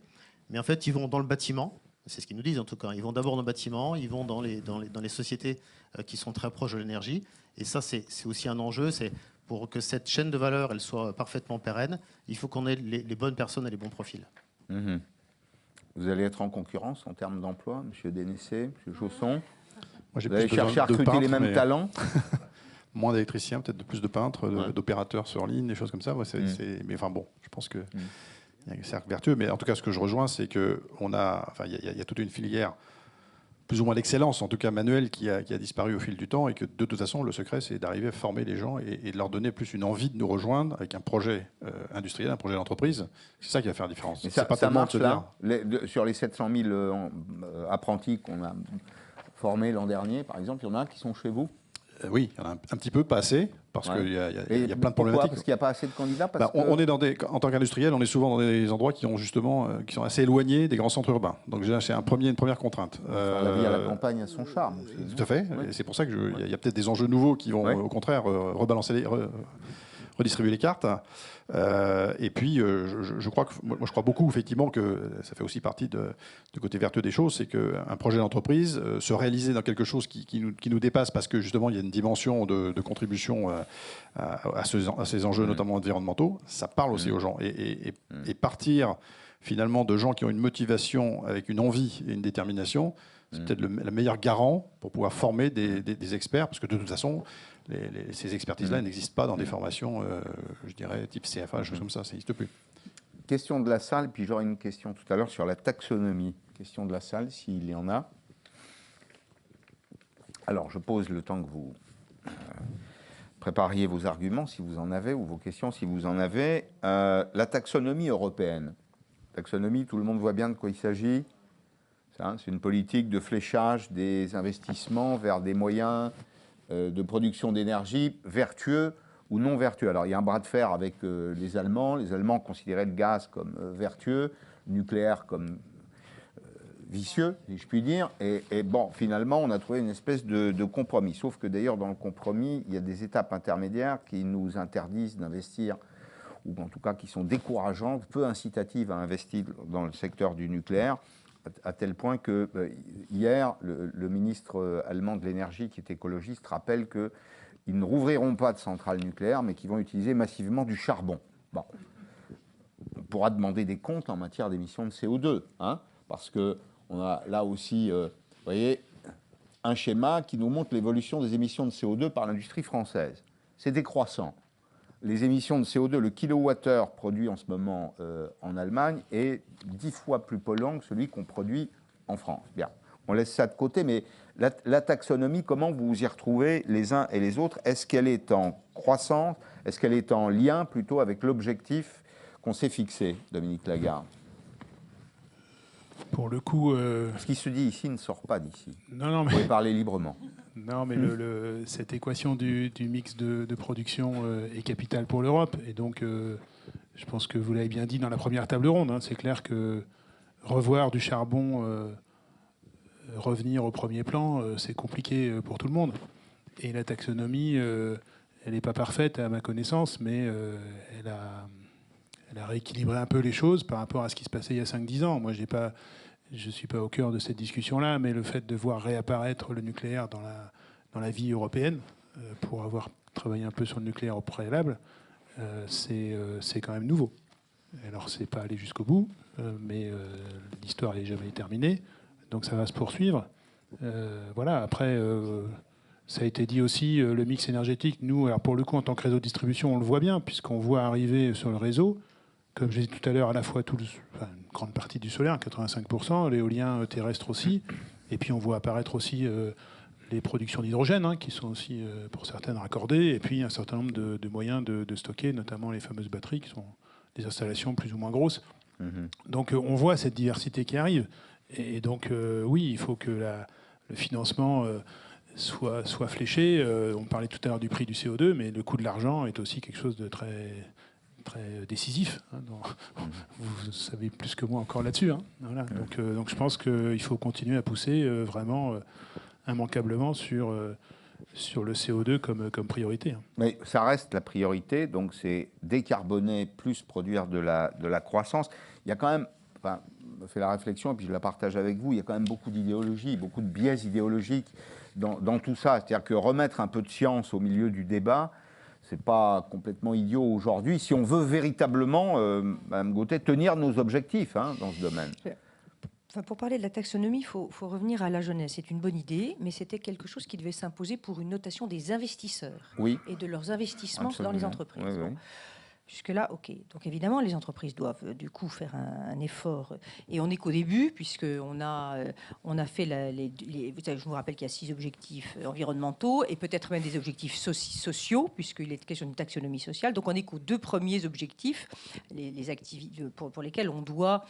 Mais en fait, ils vont dans le bâtiment. C'est ce qu'ils nous disent en tout cas. Ils vont d'abord dans le bâtiment, ils vont dans les sociétés qui sont très proches de l'énergie. Et ça, c'est aussi un enjeu. C'est pour que cette chaîne de valeur elle soit parfaitement pérenne, il faut qu'on ait les bonnes personnes et les bons profils. Vous allez être en concurrence en termes d'emploi, M. Dénessé, M. Chausson? Moi, j'ai Vous allez plus besoin chercher à de recruter les peintres, mêmes mais talents? moins d'électriciens, peut-être plus de peintres, Ouais. d'opérateurs sur ligne, des choses comme ça. Ouais, mais enfin bon, je pense que il y a un cercle vertueux. Mais en tout cas, ce que je rejoins, c'est qu'il y a toute une filière, plus ou moins d'excellence, en tout cas manuelle, qui a disparu au fil du temps, et que de toute façon, le secret, c'est d'arriver à former les gens et de leur donner plus une envie de nous rejoindre avec un projet industriel, un projet d'entreprise. C'est ça qui va faire la différence. Mais C'est pas ça tellement marche de se dire, là, sur les 700 000 apprentis qu'on a formés l'an dernier, par exemple, il y en a qui sont chez vous? oui, il y en a un petit peu, pas assez, parce Ouais. qu'il y a Et plein de pourquoi? problématiques. Parce qu'il n'y a pas assez de candidats parce que... On est en tant qu'industriel, on est souvent dans des endroits qui ont justement, qui sont assez éloignés des grands centres urbains. Donc déjà, c'est une première contrainte. Enfin, la vie à la campagne a son charme aussi. Tout à fait. Ouais. Et c'est pour ça qu'il y a peut-être des enjeux nouveaux qui vont, Ouais. au contraire, redistribuer les cartes. Et puis, je crois je crois beaucoup, effectivement, que ça fait aussi partie du côté vertueux des choses, c'est qu'un projet d'entreprise, se réaliser dans quelque chose qui nous dépasse, parce que justement, il y a une dimension de contribution à ces enjeux, notamment environnementaux, ça parle aussi aux gens. Et partir, finalement, de gens qui ont une motivation avec une envie et une détermination, c'est peut-être le meilleur garant pour pouvoir former des experts, parce que de toute façon, ces expertises-là n'existent pas dans des formations, je dirais, type CFA, des choses comme ça n'existe plus. Question de la salle, puis j'aurai une question tout à l'heure sur la taxonomie. Question de la salle, s'il y en a. Alors, je pose le temps que vous prépariez vos arguments, si vous en avez, ou vos questions, si vous en avez. La taxonomie européenne. Taxonomie, tout le monde voit bien de quoi il s'agit. C'est une politique de fléchage des investissements vers des moyens de production d'énergie vertueux ou non vertueux. Alors, il y a un bras de fer avec les Allemands. Les Allemands considéraient le gaz comme vertueux, le nucléaire comme vicieux, si je puis dire. Et bon, finalement, on a trouvé une espèce de compromis. Sauf que d'ailleurs, dans le compromis, il y a des étapes intermédiaires qui nous interdisent d'investir, ou en tout cas qui sont décourageantes, peu incitatives à investir dans le secteur du nucléaire, à tel point que hier, le ministre allemand de l'énergie, qui est écologiste, rappelle qu'ils ne rouvriront pas de centrales nucléaires, mais qu'ils vont utiliser massivement du charbon. Bon. On pourra demander des comptes en matière d'émissions de CO2, hein, parce qu'on a là aussi, vous voyez, un schéma qui nous montre l'évolution des émissions de CO2 par l'industrie française. C'est décroissant. Les émissions de CO2, le kilowattheure produit en ce moment en Allemagne est 10 fois plus polluant que celui qu'on produit en France. Bien, on laisse ça de côté, mais la taxonomie, comment vous vous y retrouvez les uns et les autres? Est-ce qu'elle est en croissance? Est-ce qu'elle est en lien plutôt avec l'objectif qu'on s'est fixé, Dominique Lagarde? Pour le coup... Ce qui se dit ici ne sort pas d'ici. Non, Vous pouvez parler librement. Non, mais cette équation du mix de production est capitale pour l'Europe. Et donc, je pense que vous l'avez bien dit dans la première table ronde. Hein, c'est clair que revoir du charbon, revenir au premier plan, c'est compliqué pour tout le monde. Et la taxonomie, elle n'est pas parfaite à ma connaissance, mais elle a rééquilibré un peu les choses par rapport à ce qui se passait il y a 5-10 ans. Moi, je ne suis pas au cœur de cette discussion-là, mais le fait de voir réapparaître le nucléaire dans la vie européenne, pour avoir travaillé un peu sur le nucléaire au préalable, c'est quand même nouveau. Alors, c'est pas aller jusqu'au bout, mais l'histoire n'est jamais terminée, donc ça va se poursuivre. Voilà. Après, ça a été dit aussi, le mix énergétique. Nous, alors pour le coup, en tant que réseau de distribution, on le voit bien, puisqu'on voit arriver sur le réseau, comme j'ai dit tout à l'heure, à la fois une grande partie du solaire, 85%, l'éolien terrestre aussi, et puis on voit apparaître aussi les productions d'hydrogène, hein, qui sont aussi, pour certaines, raccordées, et puis un certain nombre de moyens de stocker, notamment les fameuses batteries, qui sont des installations plus ou moins grosses. Donc on voit cette diversité qui arrive. Et donc, oui, il faut que le financement soit fléché. On parlait tout à l'heure du prix du CO2, mais le coût de l'argent est aussi quelque chose de très décisif. Hein, vous savez plus que moi encore là-dessus. Hein, voilà. Donc je pense qu'il faut continuer à pousser vraiment immanquablement sur le CO2 comme priorité. Hein. Mais ça reste la priorité, donc c'est décarboner plus produire de la croissance. Il y a quand même, enfin, je me fais la réflexion et puis je la partage avec vous, il y a quand même beaucoup d'idéologie, beaucoup de biais idéologiques dans tout ça. C'est-à-dire que remettre un peu de science au milieu du débat, c'est pas complètement idiot aujourd'hui, si on veut véritablement, Mme Gauthier, tenir nos objectifs, hein, dans ce domaine. Enfin, pour parler de la taxonomie, il faut revenir à la jeunesse. C'est une bonne idée, mais c'était quelque chose qui devait s'imposer pour une notation des investisseurs Oui, et de leurs investissements dans les absolument. entreprises. Oui, oui. Bon. Jusque-là, OK. Donc évidemment, les entreprises doivent du coup faire un effort. Et on n'est qu'au début, puisqu'on on a fait vous savez, je vous rappelle qu'il y a 6 objectifs environnementaux et peut-être même des objectifs sociaux, puisqu'il est question d'une taxonomie sociale. Donc on n'est qu'aux 2 premiers objectifs, les activités pour lesquelles on doit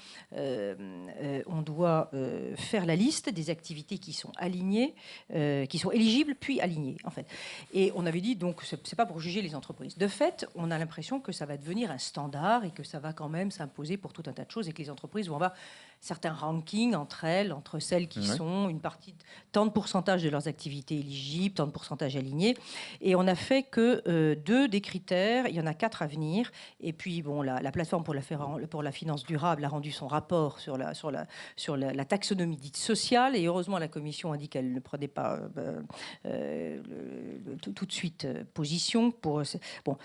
faire la liste des activités qui sont alignées, qui sont éligibles, puis alignées, en fait. Et on avait dit, donc, c'est pas pour juger les entreprises. De fait, on a l'impression que ça va devenir un standard et que ça va quand même s'imposer pour tout un tas de choses et que les entreprises vont avoir certains rankings entre celles qui sont une partie, tant de pourcentage de leurs activités éligibles, tant de pourcentage aligné. Et on a fait que 2 des critères, il y en a 4 à venir. Et puis, bon, la plateforme pour la finance durable a rendu son rapport sur la taxonomie dite sociale. Et heureusement, la Commission a dit qu'elle ne prenait pas tout de suite position pour... Bon.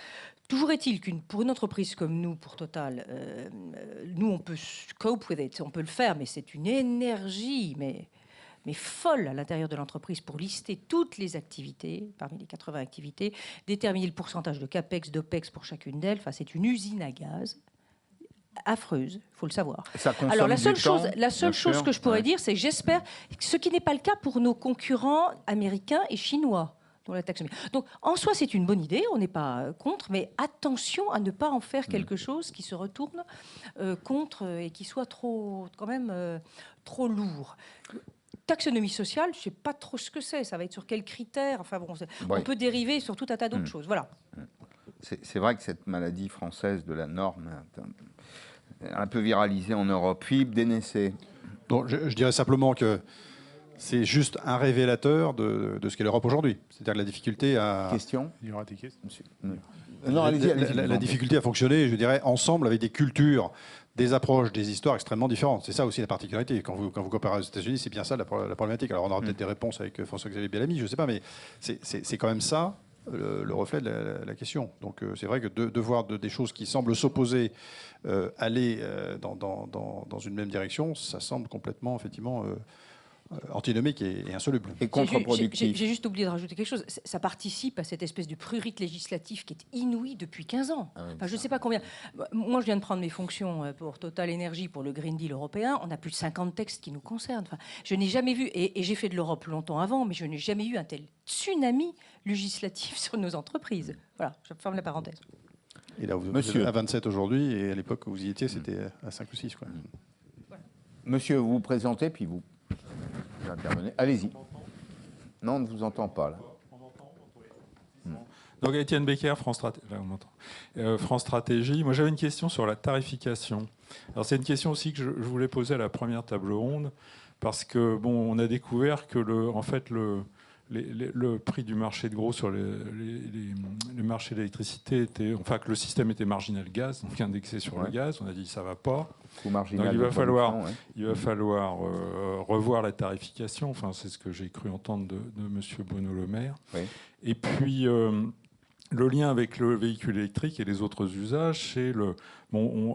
Toujours est-il pour une entreprise comme nous, pour Total, nous, on peut cope with it, on peut le faire, mais c'est une énergie, mais folle à l'intérieur de l'entreprise pour lister toutes les activités, parmi les 80 activités, déterminer le pourcentage de CAPEX, d'OPEX pour chacune d'elles. Enfin, c'est une usine à gaz affreuse, il faut le savoir. Alors la seule chose que je pourrais dire, c'est que j'espère, ce qui n'est pas le cas pour nos concurrents américains et chinois. La taxonomie. Donc, en soi, c'est une bonne idée, on n'est pas contre, mais attention à ne pas en faire quelque chose qui se retourne contre et qui soit trop lourd. Taxonomie sociale, je ne sais pas trop ce que c'est, ça va être sur quels critères, enfin bon, on peut dériver sur tout un tas d'autres choses, voilà. C'est vrai que cette maladie française de la norme est un peu viralisée en Europe. Philippe Dénessé. Donc, je dirais simplement que c'est juste un révélateur de ce qu'est l'Europe aujourd'hui. C'est-à-dire la difficulté à... Question ? Il y aura des questions. Non, allez-y. La difficulté à fonctionner, je dirais, ensemble avec des cultures, des approches, des histoires extrêmement différentes. C'est ça aussi la particularité. Quand vous comparez aux États-Unis, c'est bien ça la problématique. Alors on aura peut-être des réponses avec François-Xavier Bellamy, je ne sais pas, mais c'est quand même ça le reflet de la question. Donc c'est vrai que de voir des choses qui semblent s'opposer, aller dans une même direction, ça semble complètement, effectivement... antinomique et insoluble. Et contre-productif. J'ai juste oublié de rajouter quelque chose. Ça participe à cette espèce de prurite législatif qui est inouïe depuis 15 ans. Enfin, je ne sais pas combien. Moi, je viens de prendre mes fonctions pour Total Energy, pour le Green Deal européen. On a plus de 50 textes qui nous concernent. Enfin, je n'ai jamais vu, et j'ai fait de l'Europe longtemps avant, mais je n'ai jamais eu un tel tsunami législatif sur nos entreprises. Voilà, je ferme la parenthèse. Et là, vous êtes à 27 aujourd'hui, et à l'époque où vous y étiez, c'était à 5 ou 6. Quoi. Voilà. Monsieur, vous vous présentez, puis vous intervenez. Allez-y. Non, on ne vous entend pas, là. Donc, Étienne Becker, France Stratégie. Moi, j'avais une question sur la tarification. Alors, c'est une question aussi que je voulais poser à la première table ronde, parce que, bon, on a découvert que, le prix du marché de gros sur les marchés d'électricité était, enfin que le système était marginal gaz, donc indexé sur le gaz. On a dit ça va pas. Donc il va falloir revoir la tarification. Enfin c'est ce que j'ai cru entendre de Monsieur Bruno Le Maire. Oui. Et puis le lien avec le véhicule électrique et les autres usages, c'est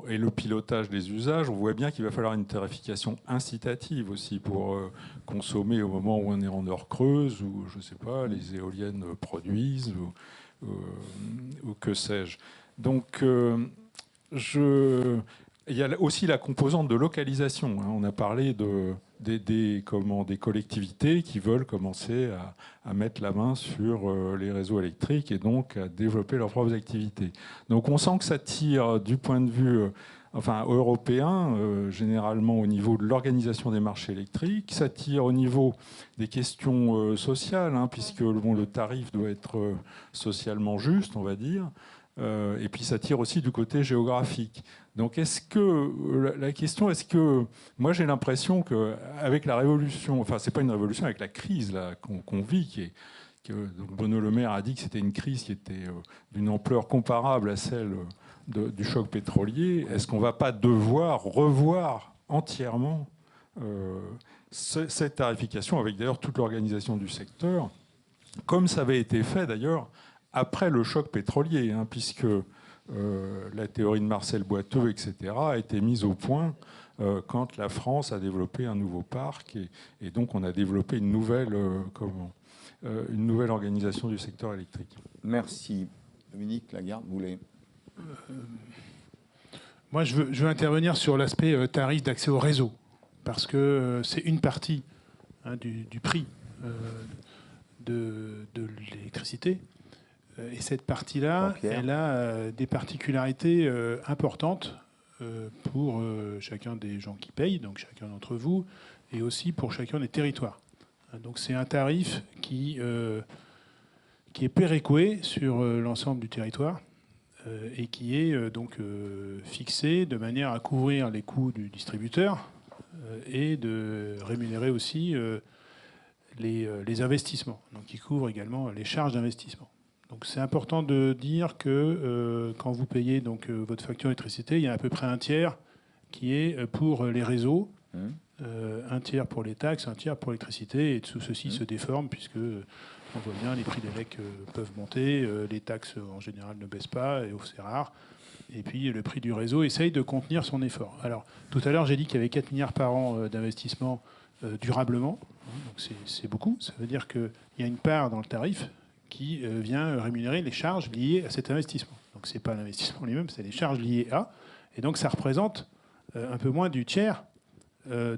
et le pilotage des usages. On voit bien qu'il va falloir une tarification incitative aussi pour consommer au moment où on est en heure creuse, ou je ne sais pas, les éoliennes produisent, ou que sais-je. Donc, il y a aussi la composante de localisation. On a parlé des collectivités qui veulent commencer à mettre la main sur les réseaux électriques et donc à développer leurs propres activités. Donc on sent que ça tire du point de vue européen, généralement au niveau de l'organisation des marchés électriques. Ça tire au niveau des questions sociales, puisque le tarif doit être socialement juste, on va dire. Et puis ça tire aussi du côté géographique. Donc la question, moi j'ai l'impression qu'avec la révolution, enfin c'est pas une révolution, avec la crise là, qu'on vit, donc Bruno Le Maire a dit que c'était une crise qui était d'une ampleur comparable à celle du choc pétrolier, est-ce qu'on ne va pas devoir revoir entièrement cette tarification, avec d'ailleurs toute l'organisation du secteur, comme ça avait été fait d'ailleurs après le choc pétrolier, puisque la théorie de Marcel Boiteux, etc., a été mise au point quand la France a développé un nouveau parc et donc on a développé une nouvelle organisation du secteur électrique. Merci. Dominique Lagarde, vous voulez... Moi, je veux intervenir sur l'aspect tarif d'accès au réseau, parce que c'est une partie du prix de l'électricité. Et cette partie-là, elle a des particularités importantes pour chacun des gens qui payent, donc chacun d'entre vous, et aussi pour chacun des territoires. Donc c'est un tarif qui est péréqué sur l'ensemble du territoire et qui est donc fixé de manière à couvrir les coûts du distributeur et de rémunérer aussi les investissements. Donc il couvre également les charges d'investissement. Donc c'est important de dire que quand vous payez donc, votre facture d'électricité, il y a à peu près un tiers qui est pour les réseaux, un tiers pour les taxes, un tiers pour l'électricité, et tout ceci se déforme puisque on voit bien les prix des lecs peuvent monter, les taxes en général ne baissent pas, et c'est rare. Et puis le prix du réseau essaye de contenir son effort. Alors tout à l'heure j'ai dit qu'il y avait 4 milliards par an d'investissement durablement, donc c'est beaucoup. Ça veut dire qu'il y a une part dans le tarif qui vient rémunérer les charges liées à cet investissement. Donc ce n'est pas l'investissement lui-même, c'est les charges liées à. Et donc ça représente un peu moins du tiers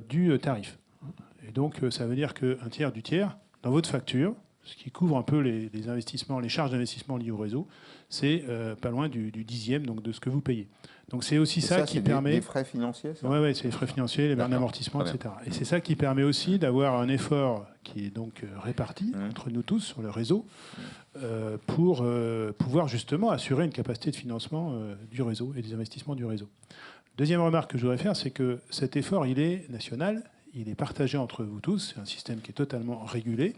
du tarif. Et donc ça veut dire qu'un tiers du tiers, dans votre facture, ce qui couvre un peu les investissements, les charges d'investissement liées au réseau, c'est pas loin du dixième donc, de ce que vous payez. Donc c'est aussi ça qui permet... des frais financiers, ça ? Oui, c'est les frais financiers, les barres d'amortissement, etc. Et c'est ça qui permet aussi d'avoir un effort qui est donc réparti entre nous tous sur le réseau pour pouvoir justement assurer une capacité de financement du réseau et des investissements du réseau. Deuxième remarque que je voudrais faire, c'est que cet effort, il est national, il est partagé entre vous tous, c'est un système qui est totalement régulé,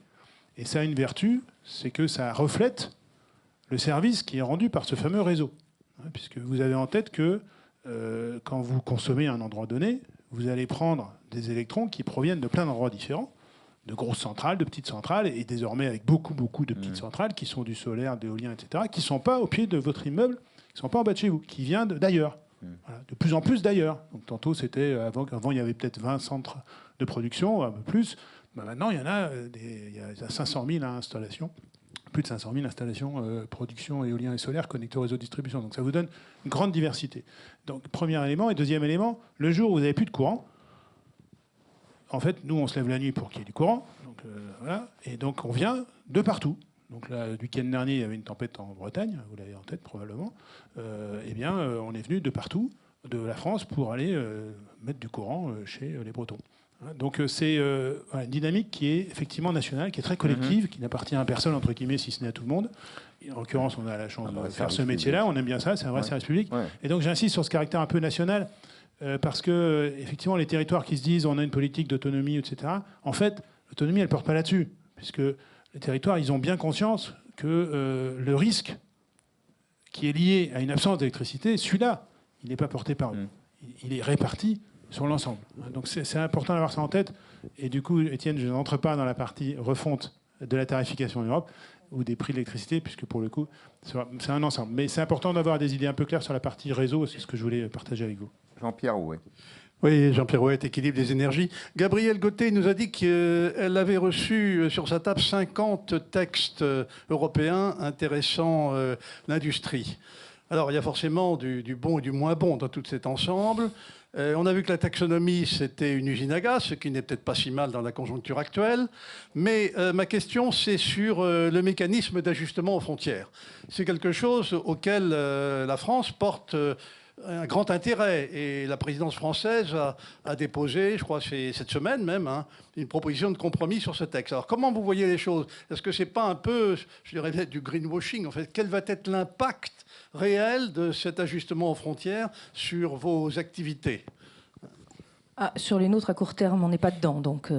et ça a une vertu, c'est que ça reflète le service qui est rendu par ce fameux réseau. Puisque vous avez en tête que quand vous consommez à un endroit donné, vous allez prendre des électrons qui proviennent de plein d'endroits différents, de grosses centrales, de petites centrales, et désormais avec beaucoup de petites centrales qui sont du solaire, de l'éolien, etc., qui ne sont pas au pied de votre immeuble, qui ne sont pas en bas de chez vous, qui viennent d'ailleurs. Voilà, de plus en plus d'ailleurs. Donc tantôt, c'était avant il y avait peut-être 20 centres de production, un peu plus. Ben maintenant, il y en a, il y a 500 000 installations. Plus de 500 000 installations production éolien et solaire connectées au réseau de distribution. Donc ça vous donne une grande diversité. Donc premier élément. Et deuxième élément, le jour où vous n'avez plus de courant, en fait, nous, on se lève la nuit pour qu'il y ait du courant. Donc, voilà, et donc on vient de partout. Donc là, le week-end dernier, il y avait une tempête en Bretagne, vous l'avez en tête probablement. Eh bien, on est venu de partout, de la France, pour aller mettre du courant chez les Bretons. Donc c'est une dynamique qui est effectivement nationale, qui est très collective, qui n'appartient à personne, entre guillemets, si ce n'est à tout le monde. En l'occurrence, on a la chance de faire ce métier-là, on aime bien ça, c'est un vrai service public. Ouais. Et donc j'insiste sur ce caractère un peu national, parce que effectivement, les territoires qui se disent on a une politique d'autonomie, etc., en fait, l'autonomie, elle ne porte pas là-dessus, puisque les territoires, ils ont bien conscience que le risque qui est lié à une absence d'électricité, celui-là, il n'est pas porté par eux. Il est réparti sur l'ensemble. Donc c'est important d'avoir ça en tête. Et du coup, Étienne, je n'entre pas dans la partie refonte de la tarification en Europe ou des prix de l'électricité, puisque pour le coup, c'est un ensemble. Mais c'est important d'avoir des idées un peu claires sur la partie réseau, c'est ce que je voulais partager avec vous. Jean-Pierre Houet. Oui, Jean-Pierre Houet, Équilibre des énergies. Gabrielle Gauthier nous a dit qu'elle avait reçu sur sa table 50 textes européens intéressant l'industrie. Alors, il y a forcément du bon et du moins bon dans tout cet ensemble. On a vu que la taxonomie, c'était une usine à gaz, ce qui n'est peut-être pas si mal dans la conjoncture actuelle. Mais ma question, c'est sur le mécanisme d'ajustement aux frontières. C'est quelque chose auquel la France porte un grand intérêt. Et la présidence française a déposé, je crois c'est cette semaine même, une proposition de compromis sur ce texte. Alors comment vous voyez les choses? Est-ce que c'est pas un peu, je dirais, du greenwashing en fait? Quel va être l'impact réel de cet ajustement aux frontières sur vos activités? Sur les nôtres, à court terme, on n'est pas dedans, donc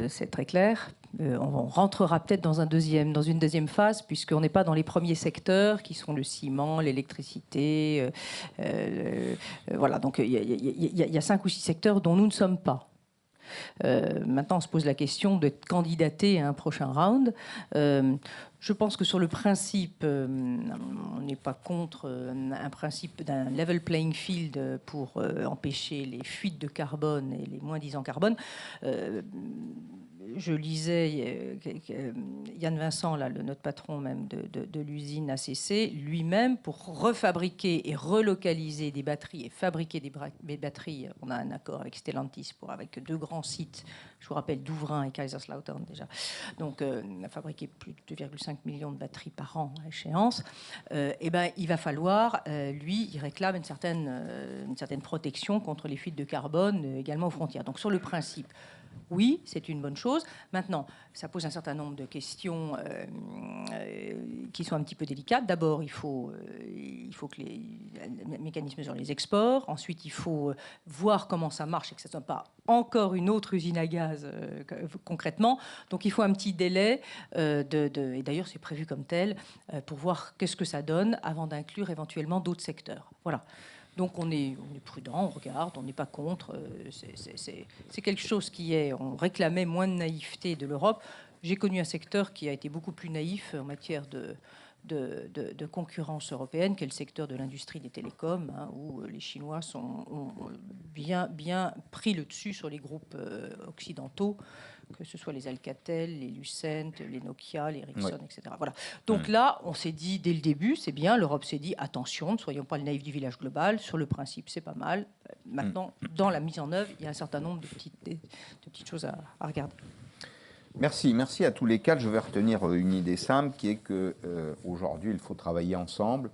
c'est très clair. On rentrera peut-être dans une deuxième phase, puisqu'on n'est pas dans les premiers secteurs, qui sont le ciment, l'électricité. Voilà, donc il y a 5 ou 6 secteurs dont nous ne sommes pas. Maintenant, on se pose la question d'être candidaté à un prochain round. Je pense que sur le principe, on n'est pas contre un principe d'un level playing field pour empêcher les fuites de carbone et les moins 10 en carbone. Je lisais Yann Vincent, là, notre patron même de l'usine ACC, lui-même, pour refabriquer et relocaliser des batteries et fabriquer des batteries, on a un accord avec Stellantis avec 2 grands sites, je vous rappelle Douvrin et Kaiserslautern déjà, donc on a fabriqué plus de 2,5 millions de batteries par an à échéance, et ben, il va falloir, lui, il réclame une certaine protection contre les fuites de carbone également aux frontières. Donc sur le principe, oui, c'est une bonne chose. Maintenant, ça pose un certain nombre de questions qui sont un petit peu délicates. D'abord, il faut que les mécanismes sur les exports. Ensuite, il faut voir comment ça marche et que ce ne soit pas encore une autre usine à gaz concrètement. Donc, il faut un petit délai, et d'ailleurs, c'est prévu comme tel, pour voir qu'est-ce que ça donne avant d'inclure éventuellement d'autres secteurs. Voilà. Donc on est prudent, on regarde, on n'est pas contre. C'est quelque chose on réclamait moins de naïveté de l'Europe. J'ai connu un secteur qui a été beaucoup plus naïf en matière de concurrence européenne qu'est le secteur de l'industrie des télécoms, hein, où les Chinois ont bien pris le dessus sur les groupes occidentaux, que ce soit les Alcatel, les Lucent, les Nokia, les Ericsson, ouais, etc. Voilà. Donc là, on s'est dit dès le début, c'est bien, l'Europe s'est dit, attention, ne soyons pas le naïf du village global, sur le principe, c'est pas mal. Maintenant, dans la mise en œuvre, il y a un certain nombre de petites choses à regarder. Merci à tous les quatre. Je vais retenir une idée simple, qui est qu'aujourd'hui, il faut travailler ensemble,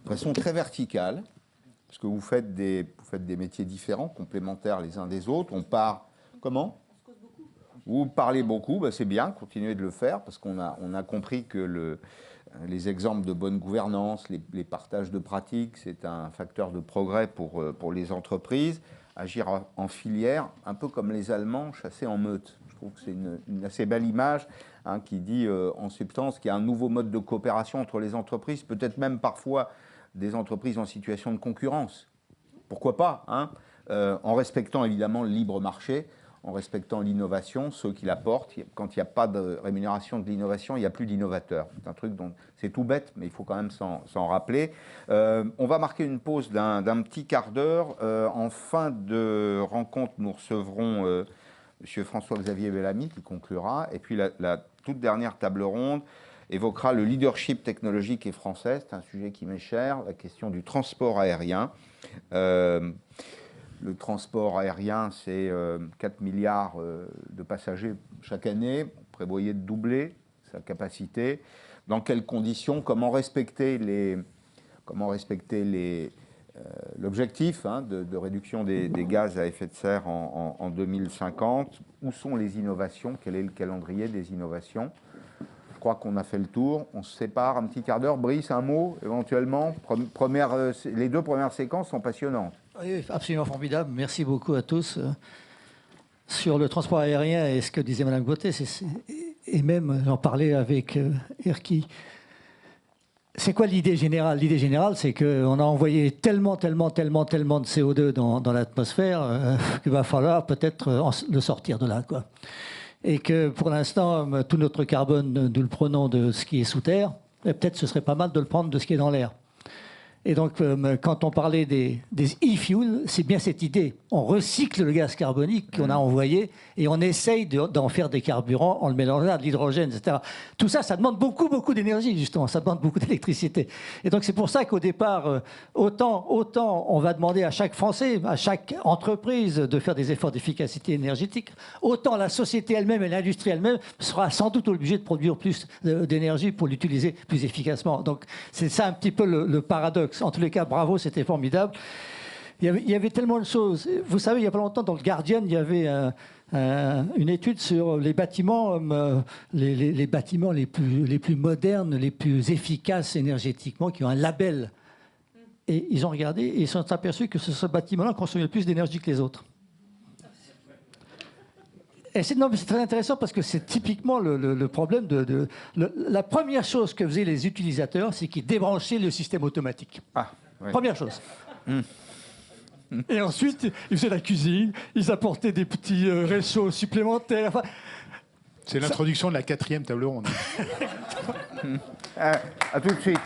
de façon très verticale, parce que vous faites des métiers différents, complémentaires les uns des autres. On part... Comment ? Vous parlez beaucoup, ben c'est bien, continuez de le faire, parce qu'on a compris que les exemples de bonne gouvernance, les partages de pratiques, c'est un facteur de progrès pour les entreprises. Agir en filière, un peu comme les Allemands, chasser en meute. Je trouve que c'est une assez belle image, hein, qui dit en substance qu'il y a un nouveau mode de coopération entre les entreprises, peut-être même parfois des entreprises en situation de concurrence. Pourquoi pas, hein, en respectant évidemment le libre marché, en respectant l'innovation, ceux qui l'apportent. Quand il n'y a pas de rémunération de l'innovation, il n'y a plus d'innovateurs. C'est un truc dont c'est tout bête, mais il faut quand même s'en rappeler. On va marquer une pause d'un petit quart d'heure. En fin de rencontre, nous recevrons M. François-Xavier Bellamy qui conclura. Et puis la toute dernière table ronde évoquera le leadership technologique et français. C'est un sujet qui m'est cher, la question du transport aérien. Le transport aérien, c'est 4 milliards de passagers chaque année. On prévoyait de doubler sa capacité. Dans quelles conditions? Comment respecter l'objectif, hein, de réduction des gaz à effet de serre en 2050? Où sont les innovations? Quel est le calendrier des innovations? Je crois qu'on a fait le tour. On se sépare un petit quart d'heure. Brice, un mot, éventuellement. Les 2 premières séquences sont passionnantes. Oui, absolument formidable. Merci beaucoup à tous. Sur le transport aérien et ce que disait Mme Gauthier, et même j'en parlais avec Erki, c'est quoi l'idée générale? L'idée générale, c'est qu'on a envoyé tellement de CO2 dans l'atmosphère qu'il va falloir peut-être le sortir de là, quoi. Et que pour l'instant, tout notre carbone, nous le prenons de ce qui est sous terre, et peut-être ce serait pas mal de le prendre de ce qui est dans l'air. Et donc, quand on parlait des e-fuels, c'est bien cette idée. On recycle le gaz carbonique qu'on a envoyé et on essaye d'en faire des carburants en le mélangeant à de l'hydrogène, etc. Tout ça, ça demande beaucoup d'énergie, justement. Ça demande beaucoup d'électricité. Et donc, c'est pour ça qu'au départ, autant on va demander à chaque Français, à chaque entreprise de faire des efforts d'efficacité énergétique, autant la société elle-même et l'industrie elle-même sera sans doute obligée de produire plus d'énergie pour l'utiliser plus efficacement. Donc, c'est ça un petit peu le paradoxe. En tous les cas, bravo, c'était formidable. Il y avait tellement de choses. Vous savez, il n'y a pas longtemps, dans le Guardian, il y avait une étude sur les bâtiments, les bâtiments les plus modernes, les plus efficaces énergétiquement, qui ont un label. Et ils ont regardé et ils se sont aperçus que ce bâtiment-là consommait plus d'énergie que les autres. Et c'est très intéressant parce que c'est typiquement le problème la première chose que faisaient les utilisateurs, c'est qu'ils débranchaient le système automatique. Ah, oui. Première chose. Et ensuite, ils faisaient la cuisine, ils apportaient des petits réchauds supplémentaires. Enfin, C'est l'introduction de la 4e table ronde. À tout de suite.